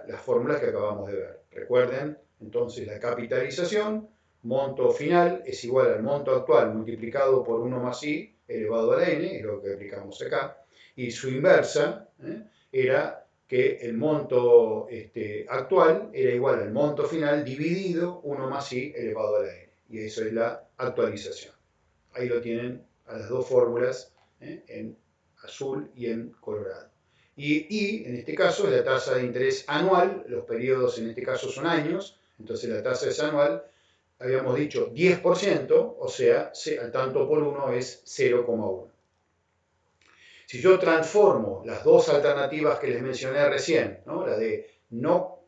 que acabamos de ver. Recuerden, entonces, la capitalización, monto final es igual al monto actual multiplicado por 1 más i elevado a la n, es lo que aplicamos acá. Y su inversa era que el monto actual era igual al monto final dividido 1 más i elevado a la n. Y eso es la actualización. Ahí lo tienen a las dos fórmulas, en azul y en colorado. Y en este caso es la tasa de interés anual, los periodos en este caso son años, entonces la tasa es anual, habíamos dicho 10%, o sea, al tanto por 1 es 0,1. Si yo transformo las dos alternativas que les mencioné recién, ¿no? La de no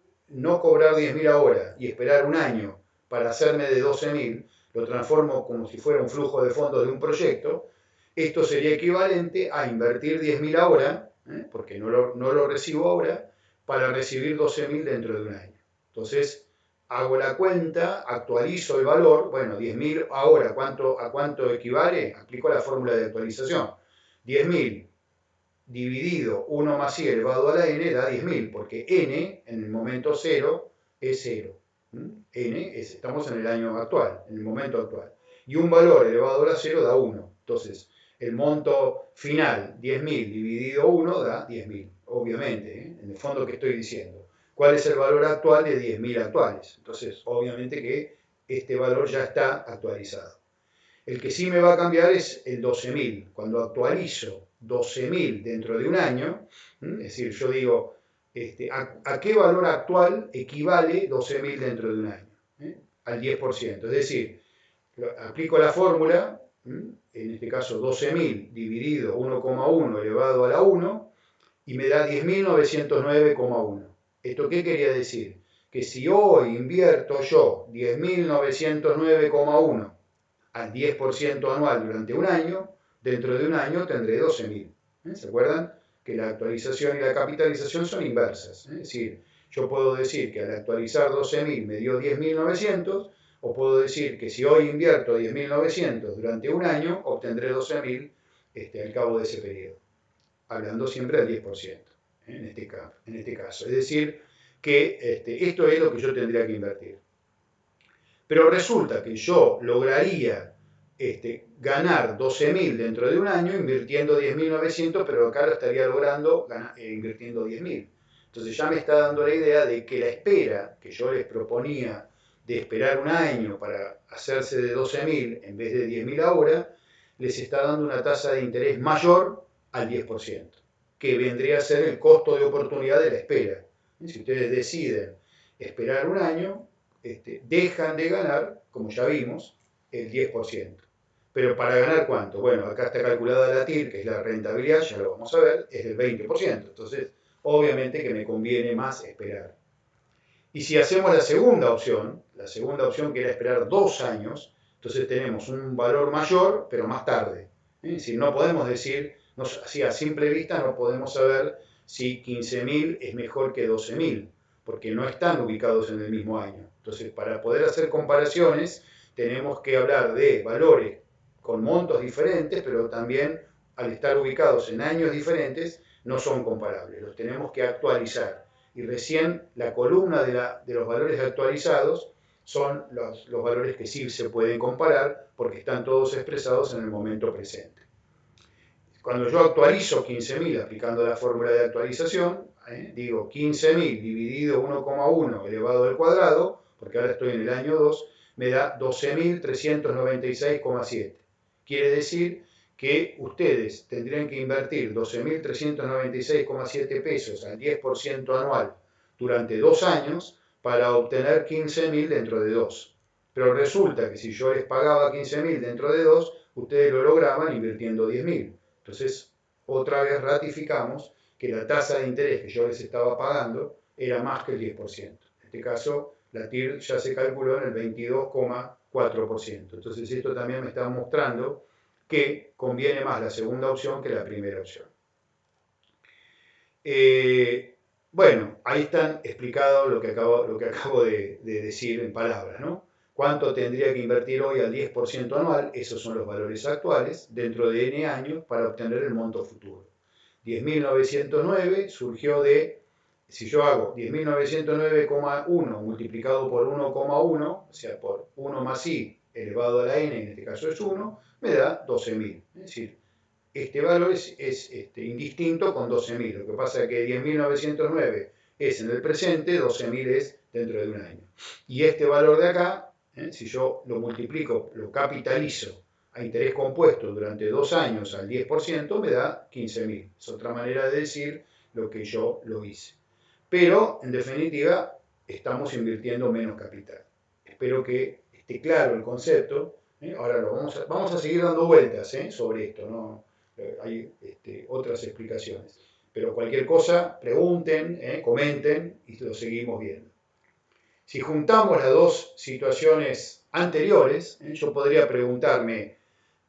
cobrar 10.000 ahora y esperar un año para hacerme de 12.000, lo transformo como si fuera un flujo de fondos de un proyecto, esto sería equivalente a invertir 10.000 ahora, porque no lo recibo ahora, para recibir 12.000 dentro de un año. Entonces, hago la cuenta, actualizo el valor, bueno, 10.000 ahora, ¿a cuánto equivale? Aplico la fórmula de actualización. 10.000 dividido 1 más i elevado a la n da 10.000, porque n en el momento 0 es 0. Estamos en el año actual, en el momento actual. Y un valor elevado a la 0 da 1. Entonces, el monto final, 10.000 dividido 1, da 10.000. Obviamente, en el fondo que estoy diciendo. ¿Cuál es el valor actual de 10.000 actuales? Entonces, obviamente que este valor ya está actualizado. El que sí me va a cambiar es el 12.000. Cuando actualizo 12.000 dentro de un año, es decir, yo digo, ¿a qué valor actual equivale 12.000 dentro de un año? Al 10%. Es decir, aplico la fórmula, en este caso 12.000 dividido 1,1 elevado a la 1, y me da 10.909,1. ¿Esto qué quería decir? Que si hoy invierto yo 10.909,1 al 10% anual durante un año, dentro de un año tendré 12.000. ¿Se acuerdan? Que la actualización y la capitalización son inversas. Es decir, yo puedo decir que al actualizar 12.000 me dio 10.900, o puedo decir que si hoy invierto 10.900 durante un año, obtendré 12.000 al cabo de ese periodo. Hablando siempre del 10%, en este caso. Es decir, que esto es lo que yo tendría que invertir. Pero resulta que yo lograría ganar 12.000 dentro de un año invirtiendo 10.900, pero acá lo estaría logrando invirtiendo 10.000. Entonces ya me está dando la idea de que la espera que yo les proponía de esperar un año para hacerse de 12.000 en vez de 10.000 ahora, les está dando una tasa de interés mayor al 10%, que vendría a ser el costo de oportunidad de la espera. Si ustedes deciden esperar un año, dejan de ganar, como ya vimos, el 10%. Pero ¿para ganar cuánto? Bueno, acá está calculada la TIR, que es la rentabilidad, ya lo vamos a ver, es del 20%. Entonces, obviamente que me conviene más esperar. Y si hacemos la segunda opción que era esperar 2 años, entonces tenemos un valor mayor, pero más tarde. Es decir, no podemos decir, así a simple vista no podemos saber si 15.000 es mejor que 12.000, porque no están ubicados en el mismo año. Entonces, para poder hacer comparaciones, tenemos que hablar de valores con montos diferentes, pero también al estar ubicados en años diferentes, no son comparables. Los tenemos que actualizar. Y recién la columna de los valores actualizados son los valores que sí se pueden comparar porque están todos expresados en el momento presente. Cuando yo actualizo 15.000 aplicando la fórmula de actualización, digo 15.000 dividido 1,1 elevado al cuadrado, porque ahora estoy en el año 2, me da 12.396,7. Quiere decir que ustedes tendrían que invertir 12.396,7 pesos al 10% anual durante 2 años para obtener 15.000 dentro de 2. Pero resulta que si yo les pagaba 15.000 dentro de 2, ustedes lo lograban invirtiendo 10.000. Entonces, otra vez ratificamos que la tasa de interés que yo les estaba pagando era más que el 10%. En este caso, la TIR ya se calculó en el 22,4%. Entonces, esto también me está mostrando que conviene más la segunda opción que la primera opción. Bueno, ahí están explicado lo que acabo de decir en palabras, ¿no? ¿Cuánto tendría que invertir hoy al 10% anual? Esos son los valores actuales, dentro de N años, para obtener el monto futuro. 10.909 surgió de, si yo hago 10.909,1 multiplicado por 1,1, o sea, por 1 más i elevado a la n, en este caso es 1, me da 12.000. Es decir, este valor es indistinto con 12.000. Lo que pasa es que 10.909 es en el presente, 12.000 es dentro de un año. Y este valor de acá, si yo lo multiplico, lo capitalizo a interés compuesto durante 2 años al 10%, me da 15.000. Es otra manera de decir lo que yo lo hice. Pero, en definitiva, estamos invirtiendo menos capital. Espero que esté claro el concepto. Ahora vamos a seguir dando vueltas sobre esto, ¿no? Hay otras explicaciones. Pero cualquier cosa, pregunten, comenten y lo seguimos viendo. Si juntamos las dos situaciones anteriores, yo podría preguntarme,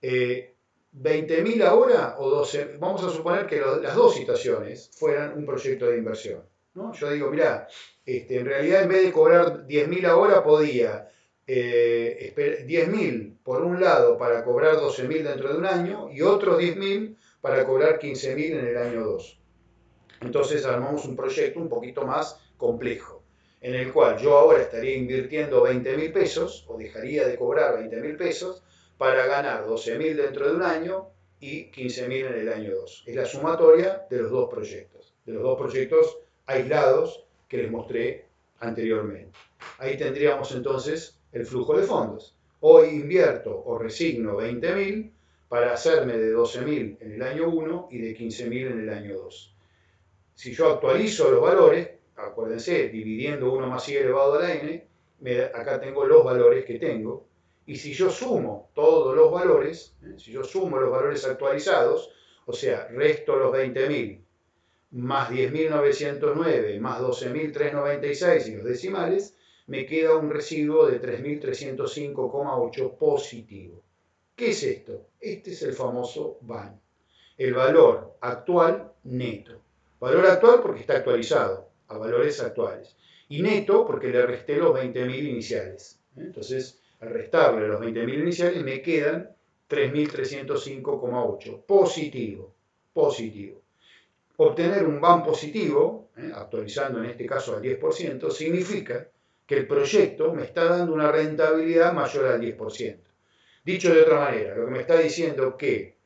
20.000 ahora o 12, vamos a suponer que las dos situaciones fueran un proyecto de inversión, ¿no? Yo digo, mirá, en realidad en vez de cobrar 10.000 ahora podía 10.000 por un lado para cobrar 12.000 dentro de un año y otros 10.000 para cobrar 15.000 en el año 2. Entonces armamos un proyecto un poquito más complejo, en el cual yo ahora estaría invirtiendo 20.000 pesos o dejaría de cobrar 20.000 pesos para ganar 12.000 dentro de un año y 15.000 en el año 2. Es la sumatoria de los dos proyectos aislados que les mostré anteriormente. Ahí tendríamos entonces el flujo de fondos. Hoy invierto o resigno 20.000 para hacerme de 12.000 en el año 1 y de 15.000 en el año 2. Si yo actualizo los valores, acuérdense, dividiendo 1 más i elevado a la n, acá tengo los valores que tengo. Y si yo sumo todos los valores, si yo sumo los valores actualizados, o sea, resto los 20.000 más 10.909 más 12.396 y los decimales, me queda un residuo de 3.305,8 positivo. ¿Qué es esto? Este es el famoso VAN, el valor actual neto. Valor actual porque está actualizado a valores actuales. Y neto porque le resté los 20.000 iniciales. Entonces, al restarle los 20.000 iniciales me quedan 3.305,8. Positivo. Positivo. Obtener un VAN positivo, actualizando en este caso al 10%, significa que el proyecto me está dando una rentabilidad mayor al 10%. Dicho de otra manera, lo que me está diciendo que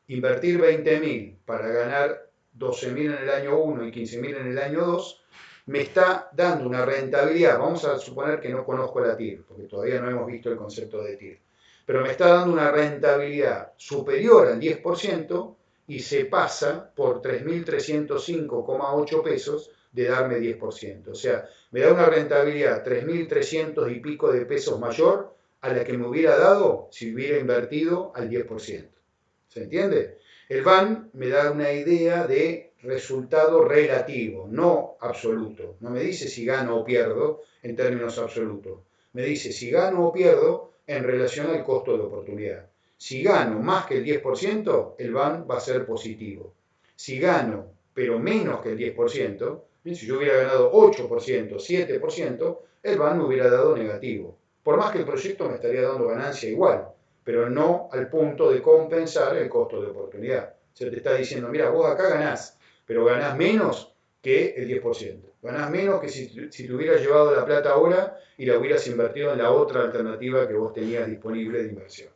invertir 20.000 para ganar 12.000 en el año 1 y 15.000 en el año 2 me está dando una rentabilidad. Vamos a suponer que no conozco la TIR, porque todavía no hemos visto el concepto de TIR, pero me está dando una rentabilidad superior al 10% y se pasa por 3.305,8 pesos de darme 10%. O sea, me da una rentabilidad 3.300 y pico de pesos mayor a la que me hubiera dado si hubiera invertido al 10%. ¿Se entiende? El VAN me da una idea de resultado relativo, no absoluto. No me dice si gano o pierdo en términos absolutos. Me dice si gano o pierdo en relación al costo de oportunidad. Si gano más que el 10%, el VAN va a ser positivo. Si gano, pero menos que el 10%, si yo hubiera ganado 8%, 7%, el VAN me hubiera dado negativo. Por más que el proyecto me estaría dando ganancia igual, pero no al punto de compensar el costo de oportunidad. Se te está diciendo, mira, vos acá ganás, pero ganás menos que el 10%. Ganás menos que si te hubieras llevado la plata ahora y la hubieras invertido en la otra alternativa que vos tenías disponible de inversión.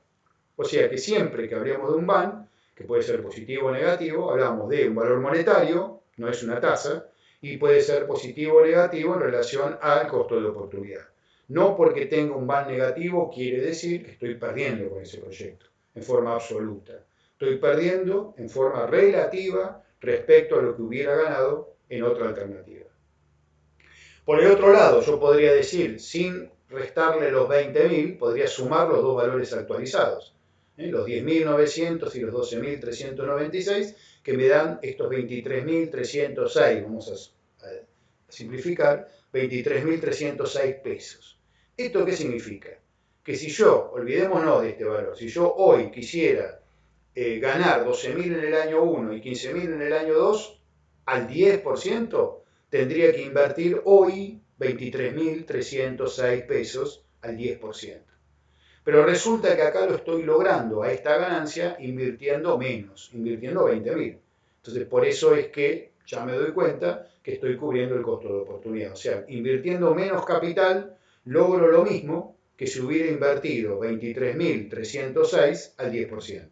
O sea que siempre que hablemos de un VAN, que puede ser positivo o negativo, hablamos de un valor monetario, no es una tasa, y puede ser positivo o negativo en relación al costo de oportunidad. No porque tenga un VAN negativo quiere decir que estoy perdiendo con ese proyecto, en forma absoluta. Estoy perdiendo en forma relativa respecto a lo que hubiera ganado en otra alternativa. Por el otro lado, yo podría decir, sin restarle los 20.000, podría sumar los dos valores actualizados, los 10.900 y los 12.396, que me dan estos 23.306, vamos a simplificar, 23.306 pesos. ¿Esto qué significa? Que si yo, olvidémonos de este valor, si yo hoy quisiera ganar 12.000 en el año 1 y 15.000 en el año 2, al 10%, tendría que invertir hoy 23.306 pesos al 10%. Pero resulta que acá lo estoy logrando a esta ganancia invirtiendo menos, invirtiendo 20.000. Entonces, por eso es que ya me doy cuenta que estoy cubriendo el costo de oportunidad. O sea, invirtiendo menos capital, logro lo mismo que si hubiera invertido 23.306 al 10%.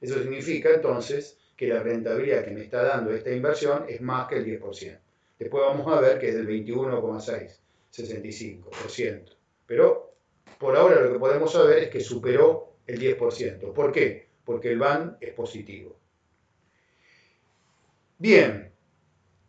Eso significa entonces que la rentabilidad que me está dando esta inversión es más que el 10%. Después vamos a ver que es del 21,6, 65%. Pero por ahora lo que podemos saber es que superó el 10%. ¿Por qué? Porque el BAN es positivo. Bien,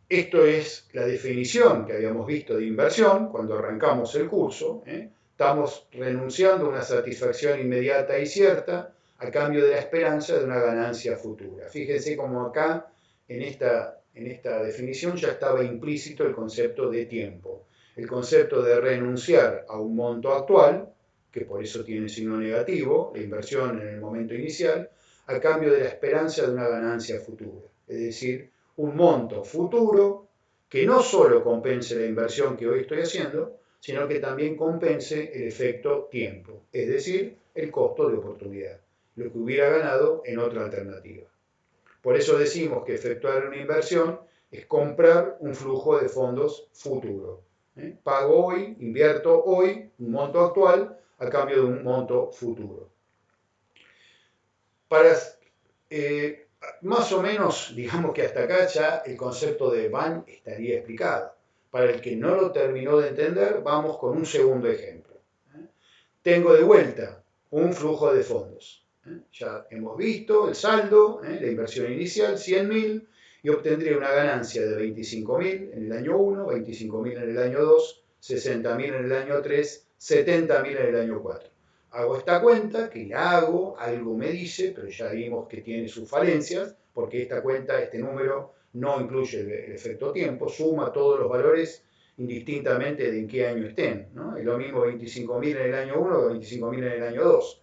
esto es la definición que habíamos visto de inversión cuando arrancamos el curso. Estamos renunciando a una satisfacción inmediata y cierta a cambio de la esperanza de una ganancia futura. Fíjense cómo acá, en esta definición, ya estaba implícito el concepto de tiempo. El concepto de renunciar a un monto actual, que por eso tiene signo negativo, la inversión en el momento inicial, a cambio de la esperanza de una ganancia futura. Es decir, un monto futuro que no solo compense la inversión que hoy estoy haciendo, sino que también compense el efecto tiempo, es decir, el costo de oportunidad, lo que hubiera ganado en otra alternativa. Por eso decimos que efectuar una inversión es comprar un flujo de fondos futuro. Pago hoy, invierto hoy un monto actual a cambio de un monto futuro. Más o menos, digamos que hasta acá ya el concepto de BAN estaría explicado. Para el que no lo terminó de entender, vamos con un segundo ejemplo. Tengo de vuelta un flujo de fondos. Ya hemos visto el saldo, la inversión inicial, 100.000, y obtendré una ganancia de 25.000 en el año 1, 25.000 en el año 2, 60.000 en el año 3, 70.000 en el año 4. Hago esta cuenta, que la hago, algo me dice, pero ya vimos que tiene sus falencias, porque esta cuenta, este número, no incluye el efecto tiempo, suma todos los valores indistintamente de en qué año estén. ¿No? Es lo mismo 25.000 en el año 1 que 25.000 en el año 2,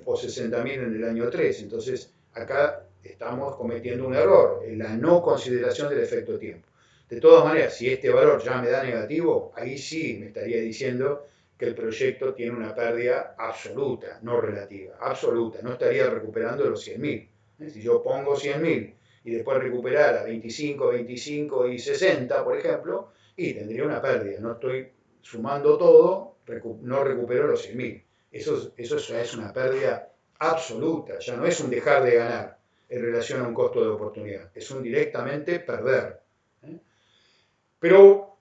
o 60.000 en el año 3. Entonces, acá estamos cometiendo un error, en la no consideración del efecto tiempo. De todas maneras, si este valor ya me da negativo, ahí sí me estaría diciendo que el proyecto tiene una pérdida absoluta, no relativa, absoluta. No estaría recuperando los 100.000. Si yo pongo 100.000 y después recuperara 25, 25 y 60, por ejemplo, y tendría una pérdida. No estoy sumando todo, no recupero los 100.000. Eso ya es una pérdida absoluta, ya no es un dejar de ganar en relación a un costo de oportunidad, es un directamente perder. Pero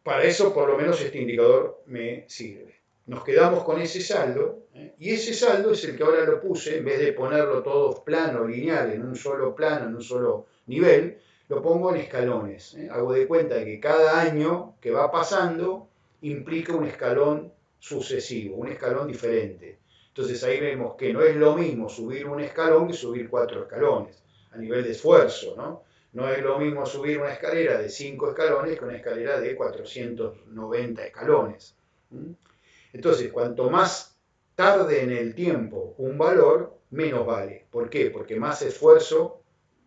para eso por lo menos este indicador me sirve. Nos quedamos con ese saldo, y ese saldo es el que ahora lo puse, en vez de ponerlo todo plano, lineal, en un solo plano, en un solo nivel, lo pongo en escalones. Hago de cuenta que cada año que va pasando implica un escalón sucesivo, un escalón diferente. Entonces ahí vemos que no es lo mismo subir un escalón que subir 4 escalones, a nivel de esfuerzo, ¿no? No es lo mismo subir una escalera de 5 escalones que una escalera de 490 escalones. Entonces, cuanto más tarde en el tiempo un valor, menos vale. ¿Por qué? Porque más esfuerzo,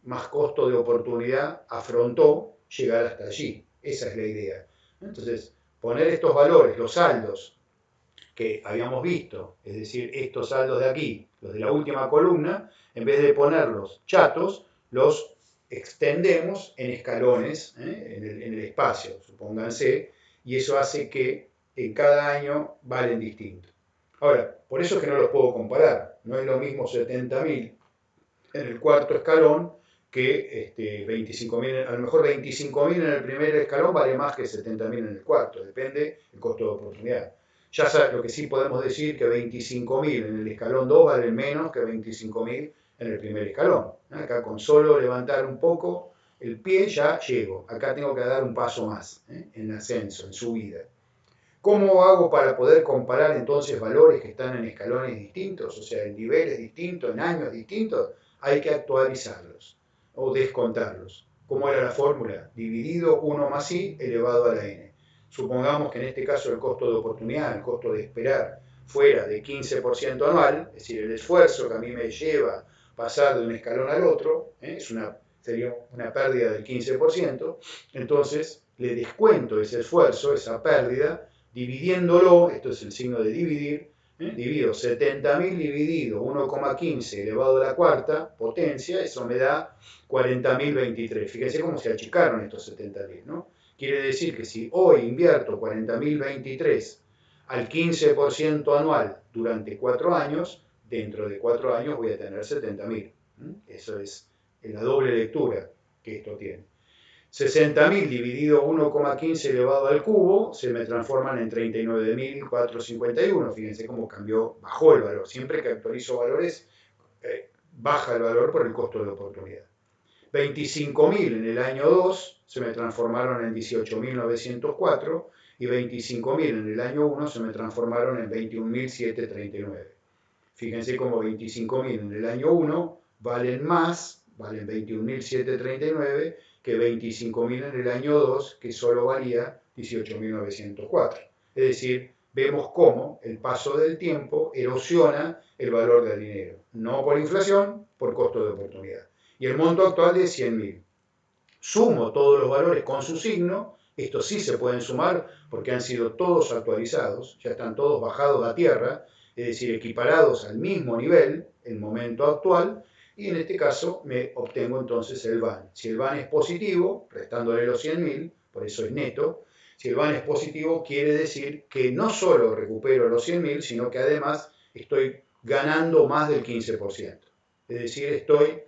más costo de oportunidad afrontó llegar hasta allí. Esa es la idea. Entonces, poner estos valores, los saldos que habíamos visto, es decir, estos saldos de aquí, los de la última columna, en vez de ponerlos chatos, los extendemos en escalones, en el espacio, supónganse, y eso hace que en cada año valen distinto. Ahora, por eso es que no los puedo comparar. No es lo mismo 70.000 en el cuarto escalón que 25.000, a lo mejor 25.000 en el primer escalón vale más que 70.000 en el cuarto, depende del costo de oportunidad. Ya sabes, lo que sí podemos decir que 25.000 en el escalón 2 valen menos que 25.000 en el primer escalón. Acá con solo levantar un poco el pie ya llego. Acá tengo que dar un paso más en ascenso, en subida. ¿Cómo hago para poder comparar entonces valores que están en escalones distintos, o sea, en niveles distintos, en años distintos? Hay que actualizarlos o descontarlos. ¿Cómo era la fórmula? Dividido 1 más i elevado a la n. Supongamos que en este caso el costo de oportunidad, el costo de esperar, fuera de 15% anual, es decir, el esfuerzo que a mí me lleva pasar de un escalón al otro, sería una pérdida del 15%, entonces le descuento ese esfuerzo, esa pérdida, dividiéndolo, esto es el signo de dividir, divido 70.000 dividido 1,15 elevado a la cuarta potencia, eso me da 40.023. Fíjense cómo se achicaron estos 70.000, ¿no? Quiere decir que si hoy invierto 40.023 al 15% anual durante 4 años, dentro de 4 años voy a tener 70.000. Eso es la doble lectura que esto tiene. 60.000 dividido 1,15 elevado al cubo se me transforman en 39.451. Fíjense cómo cambió, bajó el valor. Siempre que actualizo valores, baja el valor por el costo de oportunidad. 25.000 en el año 2 se me transformaron en 18.904 y 25.000 en el año 1 se me transformaron en 21.739. Fíjense cómo 25.000 en el año 1 valen más, valen 21.739, que 25.000 en el año 2, que solo valía 18.904. Es decir, vemos cómo el paso del tiempo erosiona el valor del dinero. No por inflación, por costo de oportunidad. Y el monto actual de 100.000. Sumo todos los valores con su signo. Estos sí se pueden sumar porque han sido todos actualizados, ya están todos bajados a tierra, es decir, equiparados al mismo nivel, el momento actual, y en este caso me obtengo entonces el VAN. Si el VAN es positivo, restándole los 100.000, por eso es neto, si el VAN es positivo quiere decir que no solo recupero los 100.000, sino que además estoy ganando más del 15%. Es decir, estoy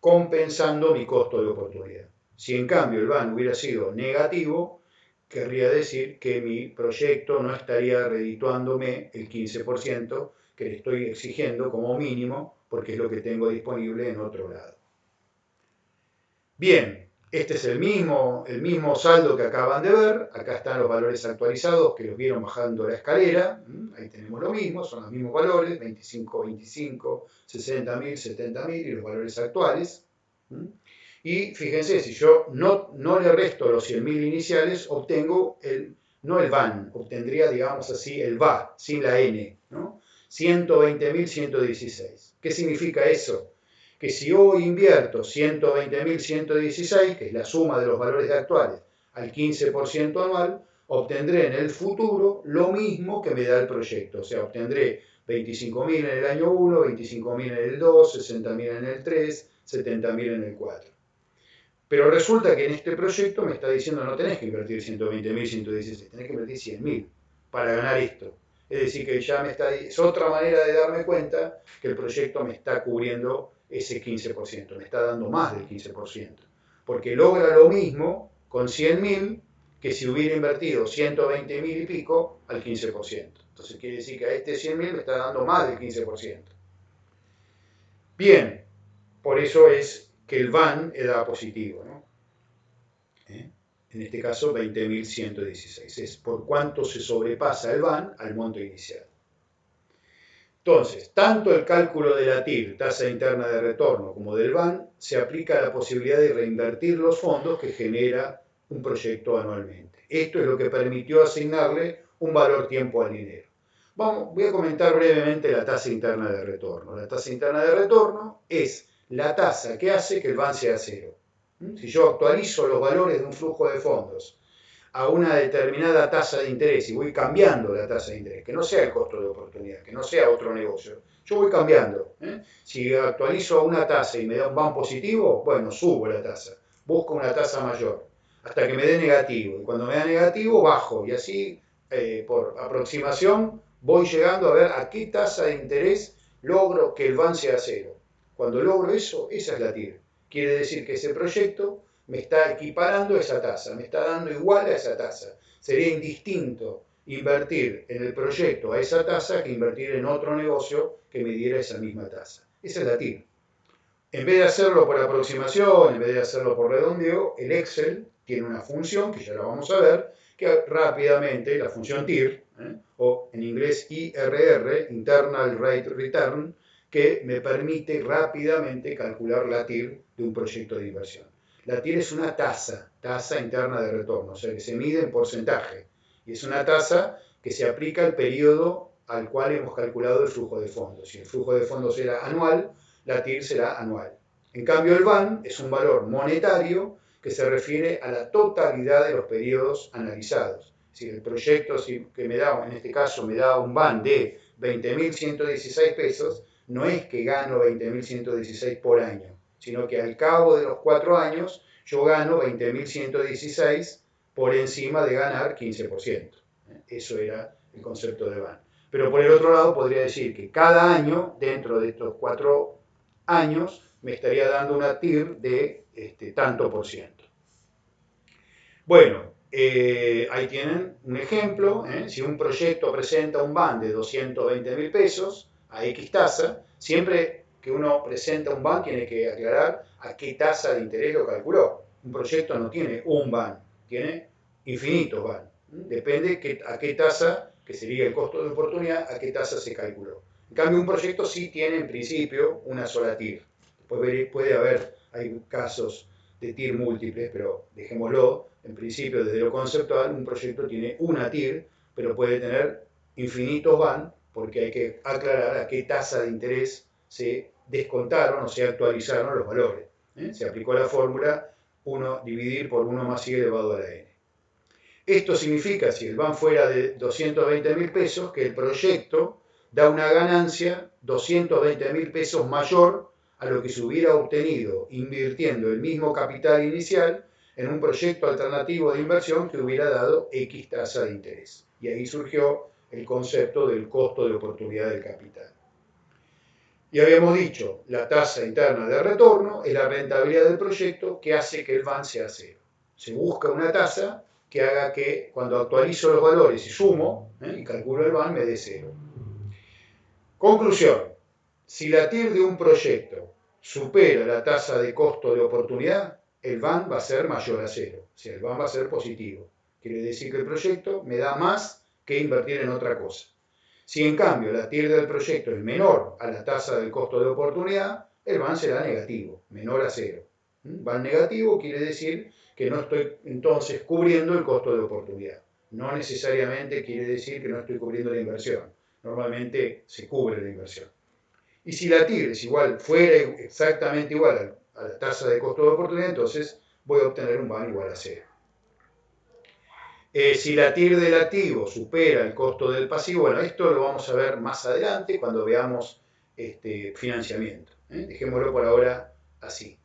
compensando mi costo de oportunidad. Si en cambio el VAN hubiera sido negativo, querría decir que mi proyecto no estaría redituándome el 15% que le estoy exigiendo como mínimo, porque es lo que tengo disponible en otro lado. Bien, este es el mismo saldo que acaban de ver. Acá están los valores actualizados que los vieron bajando la escalera. Ahí tenemos lo mismo, son los mismos valores, 25, 25, 60.000, 70.000 y los valores actuales. Y fíjense, si yo no le resto los 100.000 iniciales, obtengo no el VAN, obtendría, digamos así, el VA, sin la N, ¿no? 120.116. ¿Qué significa eso? Que si hoy invierto 120.116, que es la suma de los valores actuales, al 15% anual, obtendré en el futuro lo mismo que me da el proyecto. O sea, obtendré 25.000 en el año 1, 25.000 en el 2, 60.000 en el 3, 70.000 en el 4. Pero resulta que en este proyecto me está diciendo no tenés que invertir 120.116, tenés que invertir 100.000 para ganar esto. Es decir, que ya es otra manera de darme cuenta que el proyecto me está cubriendo ese 15%, me está dando más del 15%, porque logra lo mismo con 100.000 que si hubiera invertido 120.000 y pico al 15%. Entonces quiere decir que a este 100.000 me está dando más del 15%. Bien, por eso es que el VAN da positivo, ¿no? En este caso 20.116, es por cuánto se sobrepasa el VAN al monto inicial. Entonces, tanto el cálculo de la TIR, tasa interna de retorno, como del VAN, se aplica a la posibilidad de reinvertir los fondos que genera un proyecto anualmente. Esto es lo que permitió asignarle un valor tiempo al dinero. Voy a comentar brevemente la tasa interna de retorno. La tasa interna de retorno es la tasa que hace que el VAN sea cero. Si yo actualizo los valores de un flujo de fondos a una determinada tasa de interés y voy cambiando la tasa de interés, que no sea el costo de oportunidad, que no sea otro negocio, yo voy cambiando. Si actualizo una tasa y me da un VAN positivo, bueno, subo la tasa, busco una tasa mayor, hasta que me dé negativo. Y cuando me da negativo, bajo. Y así, por aproximación, voy llegando a ver a qué tasa de interés logro que el VAN sea cero. Cuando logro eso, esa es la TIR. Quiere decir que ese proyecto me está equiparando esa tasa, me está dando igual a esa tasa. Sería indistinto invertir en el proyecto a esa tasa que invertir en otro negocio que me diera esa misma tasa. Esa es la TIR. En vez de hacerlo por aproximación, en vez de hacerlo por redondeo, el Excel tiene una función, que ya la vamos a ver, que rápidamente, la función TIR, o en inglés IRR, Internal Rate Return, que me permite rápidamente calcular la TIR de un proyecto de inversión. La TIR es una tasa interna de retorno, o sea que se mide en porcentaje. Y es una tasa que se aplica al periodo al cual hemos calculado el flujo de fondos. Si el flujo de fondos era anual, la TIR será anual. En cambio, el VAN es un valor monetario que se refiere a la totalidad de los periodos analizados. Si el proyecto que me da, en este caso, me da un VAN de 20.116 pesos, no es que gano 20.116 por año, sino que al cabo de los 4 años yo gano 20.116 por encima de ganar 15%. Eso era el concepto de VAN. Pero por el otro lado podría decir que cada año, dentro de estos 4 años, me estaría dando una TIR de tanto por ciento. Bueno, ahí tienen un ejemplo. Si un proyecto presenta un BAN de 220.000 pesos a X tasa, siempre que uno presenta un BAN tiene que aclarar a qué tasa de interés lo calculó. Un proyecto no tiene un BAN, tiene infinitos BAN. Depende a qué tasa, que sería el costo de oportunidad, a qué tasa se calculó. En cambio, un proyecto sí tiene en principio una sola TIR. Puede haber, hay casos de TIR múltiples, pero dejémoslo. En principio, desde lo conceptual, un proyecto tiene una TIR, pero puede tener infinitos BAN, porque hay que aclarar a qué tasa de interés se descontaron o se actualizaron los valores. Se aplicó la fórmula 1 dividir por 1 más i elevado a la n. Esto significa, si el BAN fuera de 220.000 pesos, que el proyecto da una ganancia 220.000 pesos mayor a lo que se hubiera obtenido invirtiendo el mismo capital inicial en un proyecto alternativo de inversión que hubiera dado X tasa de interés. Y ahí surgió el concepto del costo de oportunidad del capital. Y habíamos dicho, la tasa interna de retorno es la rentabilidad del proyecto que hace que el BAN sea cero. Se busca una tasa que haga que cuando actualizo los valores y sumo y calculo el BAN me dé cero. Conclusión, si la TIR de un proyecto supera la tasa de costo de oportunidad, el BAN va a ser mayor a cero, o sea, el BAN va a ser positivo. Quiere decir que el proyecto me da más que invertir en otra cosa. Si en cambio la TIR del proyecto es menor a la tasa del costo de oportunidad, el BAN será negativo, menor a cero. BAN negativo quiere decir que no estoy entonces cubriendo el costo de oportunidad. No necesariamente quiere decir que no estoy cubriendo la inversión. Normalmente se cubre la inversión. Y si la TIR es igual, fuera exactamente igual a la tasa de costo de oportunidad, entonces voy a obtener un BAN igual a cero. Si la TIR del activo supera el costo del pasivo, bueno, esto lo vamos a ver más adelante cuando veamos financiamiento. Dejémoslo por ahora así.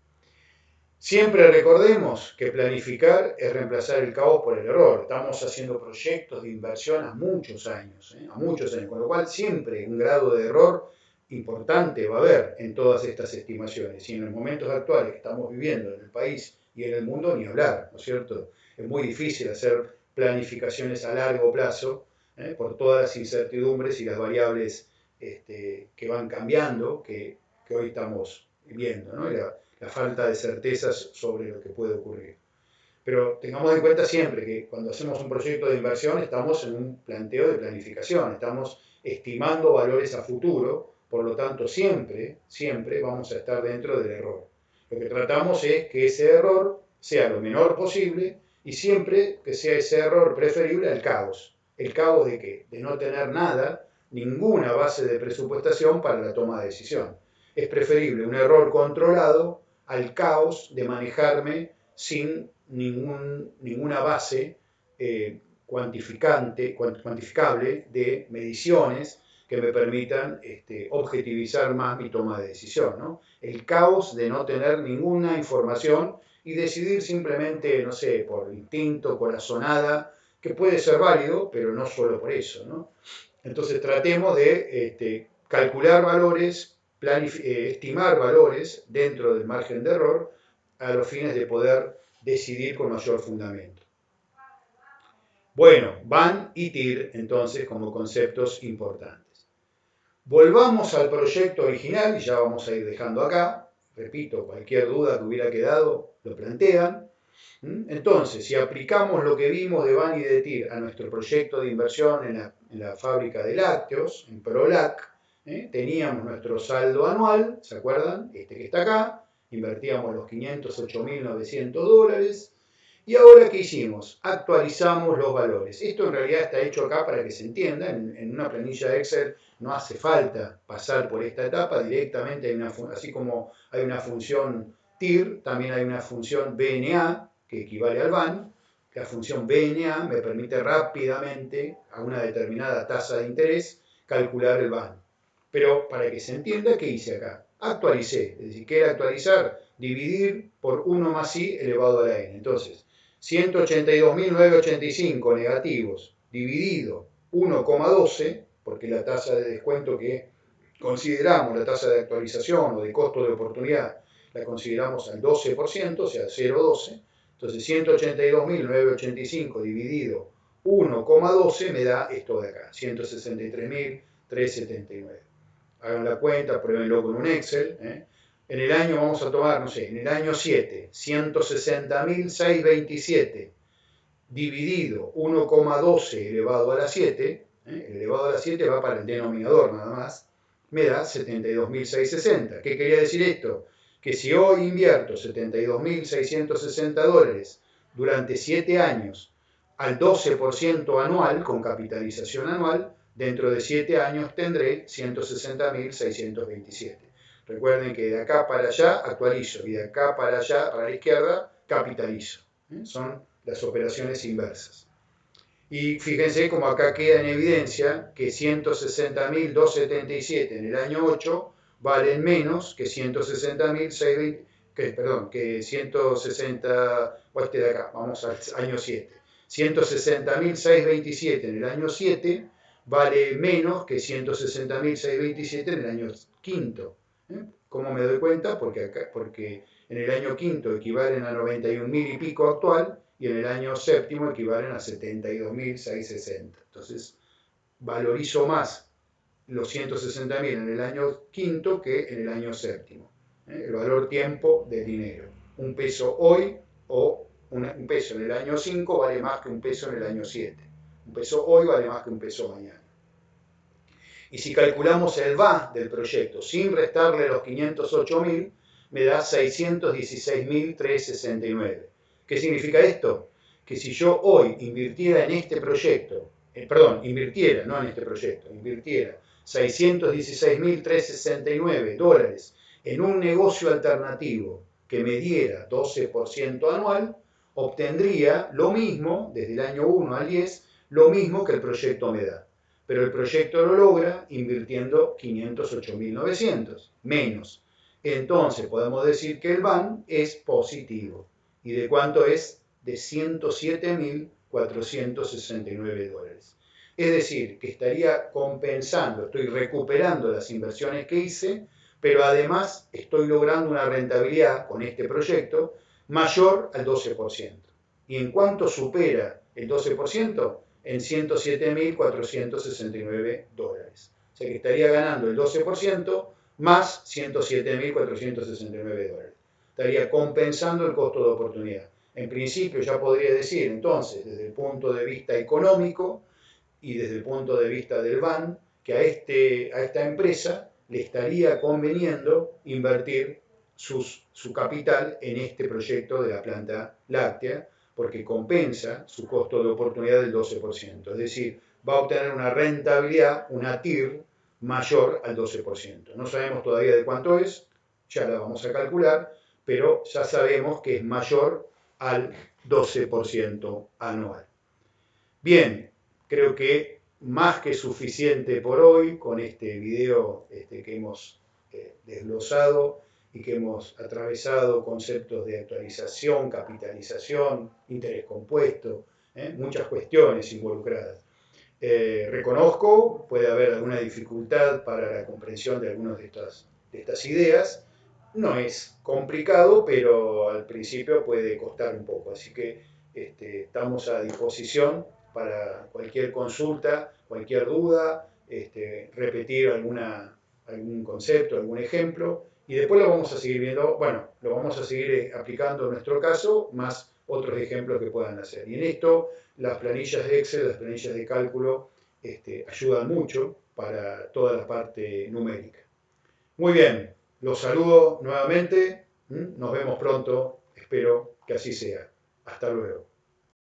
Siempre recordemos que planificar es reemplazar el caos por el error. Estamos haciendo proyectos de inversión a muchos años, con lo cual siempre un grado de error importante va a haber en todas estas estimaciones. Y en los momentos actuales que estamos viviendo en el país y en el mundo, ni hablar, ¿no es cierto? Es muy difícil hacer planificaciones a largo plazo por todas las incertidumbres y las variables que van cambiando, que hoy estamos viendo, ¿no? La falta de certezas sobre lo que puede ocurrir. Pero tengamos en cuenta siempre que cuando hacemos un proyecto de inversión estamos en un planteo de planificación, estamos estimando valores a futuro, por lo tanto siempre vamos a estar dentro del error. Lo que tratamos es que ese error sea lo menor posible y siempre que sea ese error preferible al caos. ¿El caos de qué? De no tener nada, ninguna base de presupuestación para la toma de decisión. Es preferible un error controlado al caos de manejarme sin ninguna base cuantificable de mediciones que me permitan objetivizar más mi toma de decisión, ¿no? El caos de no tener ninguna información y decidir simplemente, no sé, por instinto, corazonada, que puede ser válido, pero no solo por eso, ¿no? Entonces tratemos de calcular valores, estimar valores dentro del margen de error a los fines de poder decidir con mayor fundamento. Bueno, BAN y TIR entonces como conceptos importantes. Volvamos al proyecto original y ya vamos a ir dejando acá. Repito, cualquier duda que hubiera quedado lo plantean. Entonces, si aplicamos lo que vimos de BAN y de TIR a nuestro proyecto de inversión en la fábrica de lácteos, en Prolac, teníamos nuestro saldo anual, ¿se acuerdan? Este que está acá, invertíamos los $508.900. ¿Y ahora qué hicimos? Actualizamos los valores. Esto en realidad está hecho acá para que se entienda. En una planilla de Excel no hace falta pasar por esta etapa. Directamente hay así como hay una función TIR, también hay una función BNA, que equivale al BAN. La función BNA me permite rápidamente, a una determinada tasa de interés, calcular el BAN. Pero para que se entienda, ¿qué hice acá? Actualicé. Es decir, ¿qué era actualizar? Dividir por 1 más i elevado a la n. Entonces, 182.985 negativos dividido 1,12, porque la tasa de descuento que consideramos la tasa de actualización o de costo de oportunidad, la consideramos al 12%, o sea, 0,12. Entonces 182.985 dividido 1,12 me da esto de acá, 163.379. Hagan la cuenta, pruébenlo con un Excel. En el año vamos a tomar, no sé, en el año 7, 160.627 dividido 1,12 elevado a la 7, el elevado a la 7 va para el denominador nada más, me da 72.660. ¿Qué quería decir esto? Que si hoy invierto 72.660 dólares durante 7 años al 12% anual, con capitalización anual, dentro de 7 años tendré 160.627. Recuerden que de acá para allá actualizo y de acá para allá, para la izquierda, capitalizo. Son las operaciones inversas. Y fíjense como acá queda en evidencia que 160.277 en el año 8 valen menos que 160.620, que 160, o este de acá, vamos al año 7. 160.627 en el año 7 vale menos que 160.627 en el año quinto. ¿Cómo me doy cuenta? Porque en el año quinto equivalen a 91.000 y pico actual, y en el año séptimo equivalen a 72.660. Entonces, valorizo más los 160.000 en el año quinto que en el año séptimo. El valor tiempo del dinero. Un peso hoy o un peso en el año 5 vale más que un peso en el año 7. Un peso hoy vale más que un peso mañana. Y si calculamos el VA del proyecto sin restarle los 508.000, me da 616.369. ¿Qué significa esto? Que si yo hoy invirtiera en este proyecto, invirtiera 616.369 dólares en un negocio alternativo que me diera 12% anual, obtendría lo mismo, desde el año 1 al 10, lo mismo que el proyecto me da. Pero el proyecto lo logra invirtiendo 508.900, menos. Entonces podemos decir que el VAN es positivo. ¿Y de cuánto es? De 107.469 dólares. Es decir, que estaría compensando, estoy recuperando las inversiones que hice, pero además estoy logrando una rentabilidad con este proyecto mayor al 12%. ¿Y en cuánto supera el 12%? En 107.469 dólares. O sea que estaría ganando el 12% más 107.469 dólares. Estaría compensando el costo de oportunidad. En principio ya podría decir entonces, desde el punto de vista económico y desde el punto de vista del VAN, que a esta empresa le estaría conveniendo invertir su capital en este proyecto de la planta láctea, porque compensa su costo de oportunidad del 12%. Es decir, va a obtener una rentabilidad, una TIR, mayor al 12%. No sabemos todavía de cuánto es, ya la vamos a calcular, pero ya sabemos que es mayor al 12% anual. Bien, creo que más que suficiente por hoy con este video que hemos desglosado y que hemos atravesado conceptos de actualización, capitalización, interés compuesto, muchas cuestiones involucradas. Reconozco, puede haber alguna dificultad para la comprensión de algunas de estas ideas. No es complicado, pero al principio puede costar un poco. Así que estamos a disposición para cualquier consulta, cualquier duda, repetir algún concepto, algún ejemplo, y después lo vamos a seguir viendo, lo vamos a seguir aplicando en nuestro caso, más otros ejemplos que puedan hacer. Y en esto, las planillas de Excel, las planillas de cálculo, ayudan mucho para toda la parte numérica. Muy bien, los saludo nuevamente, nos vemos pronto, espero que así sea. Hasta luego.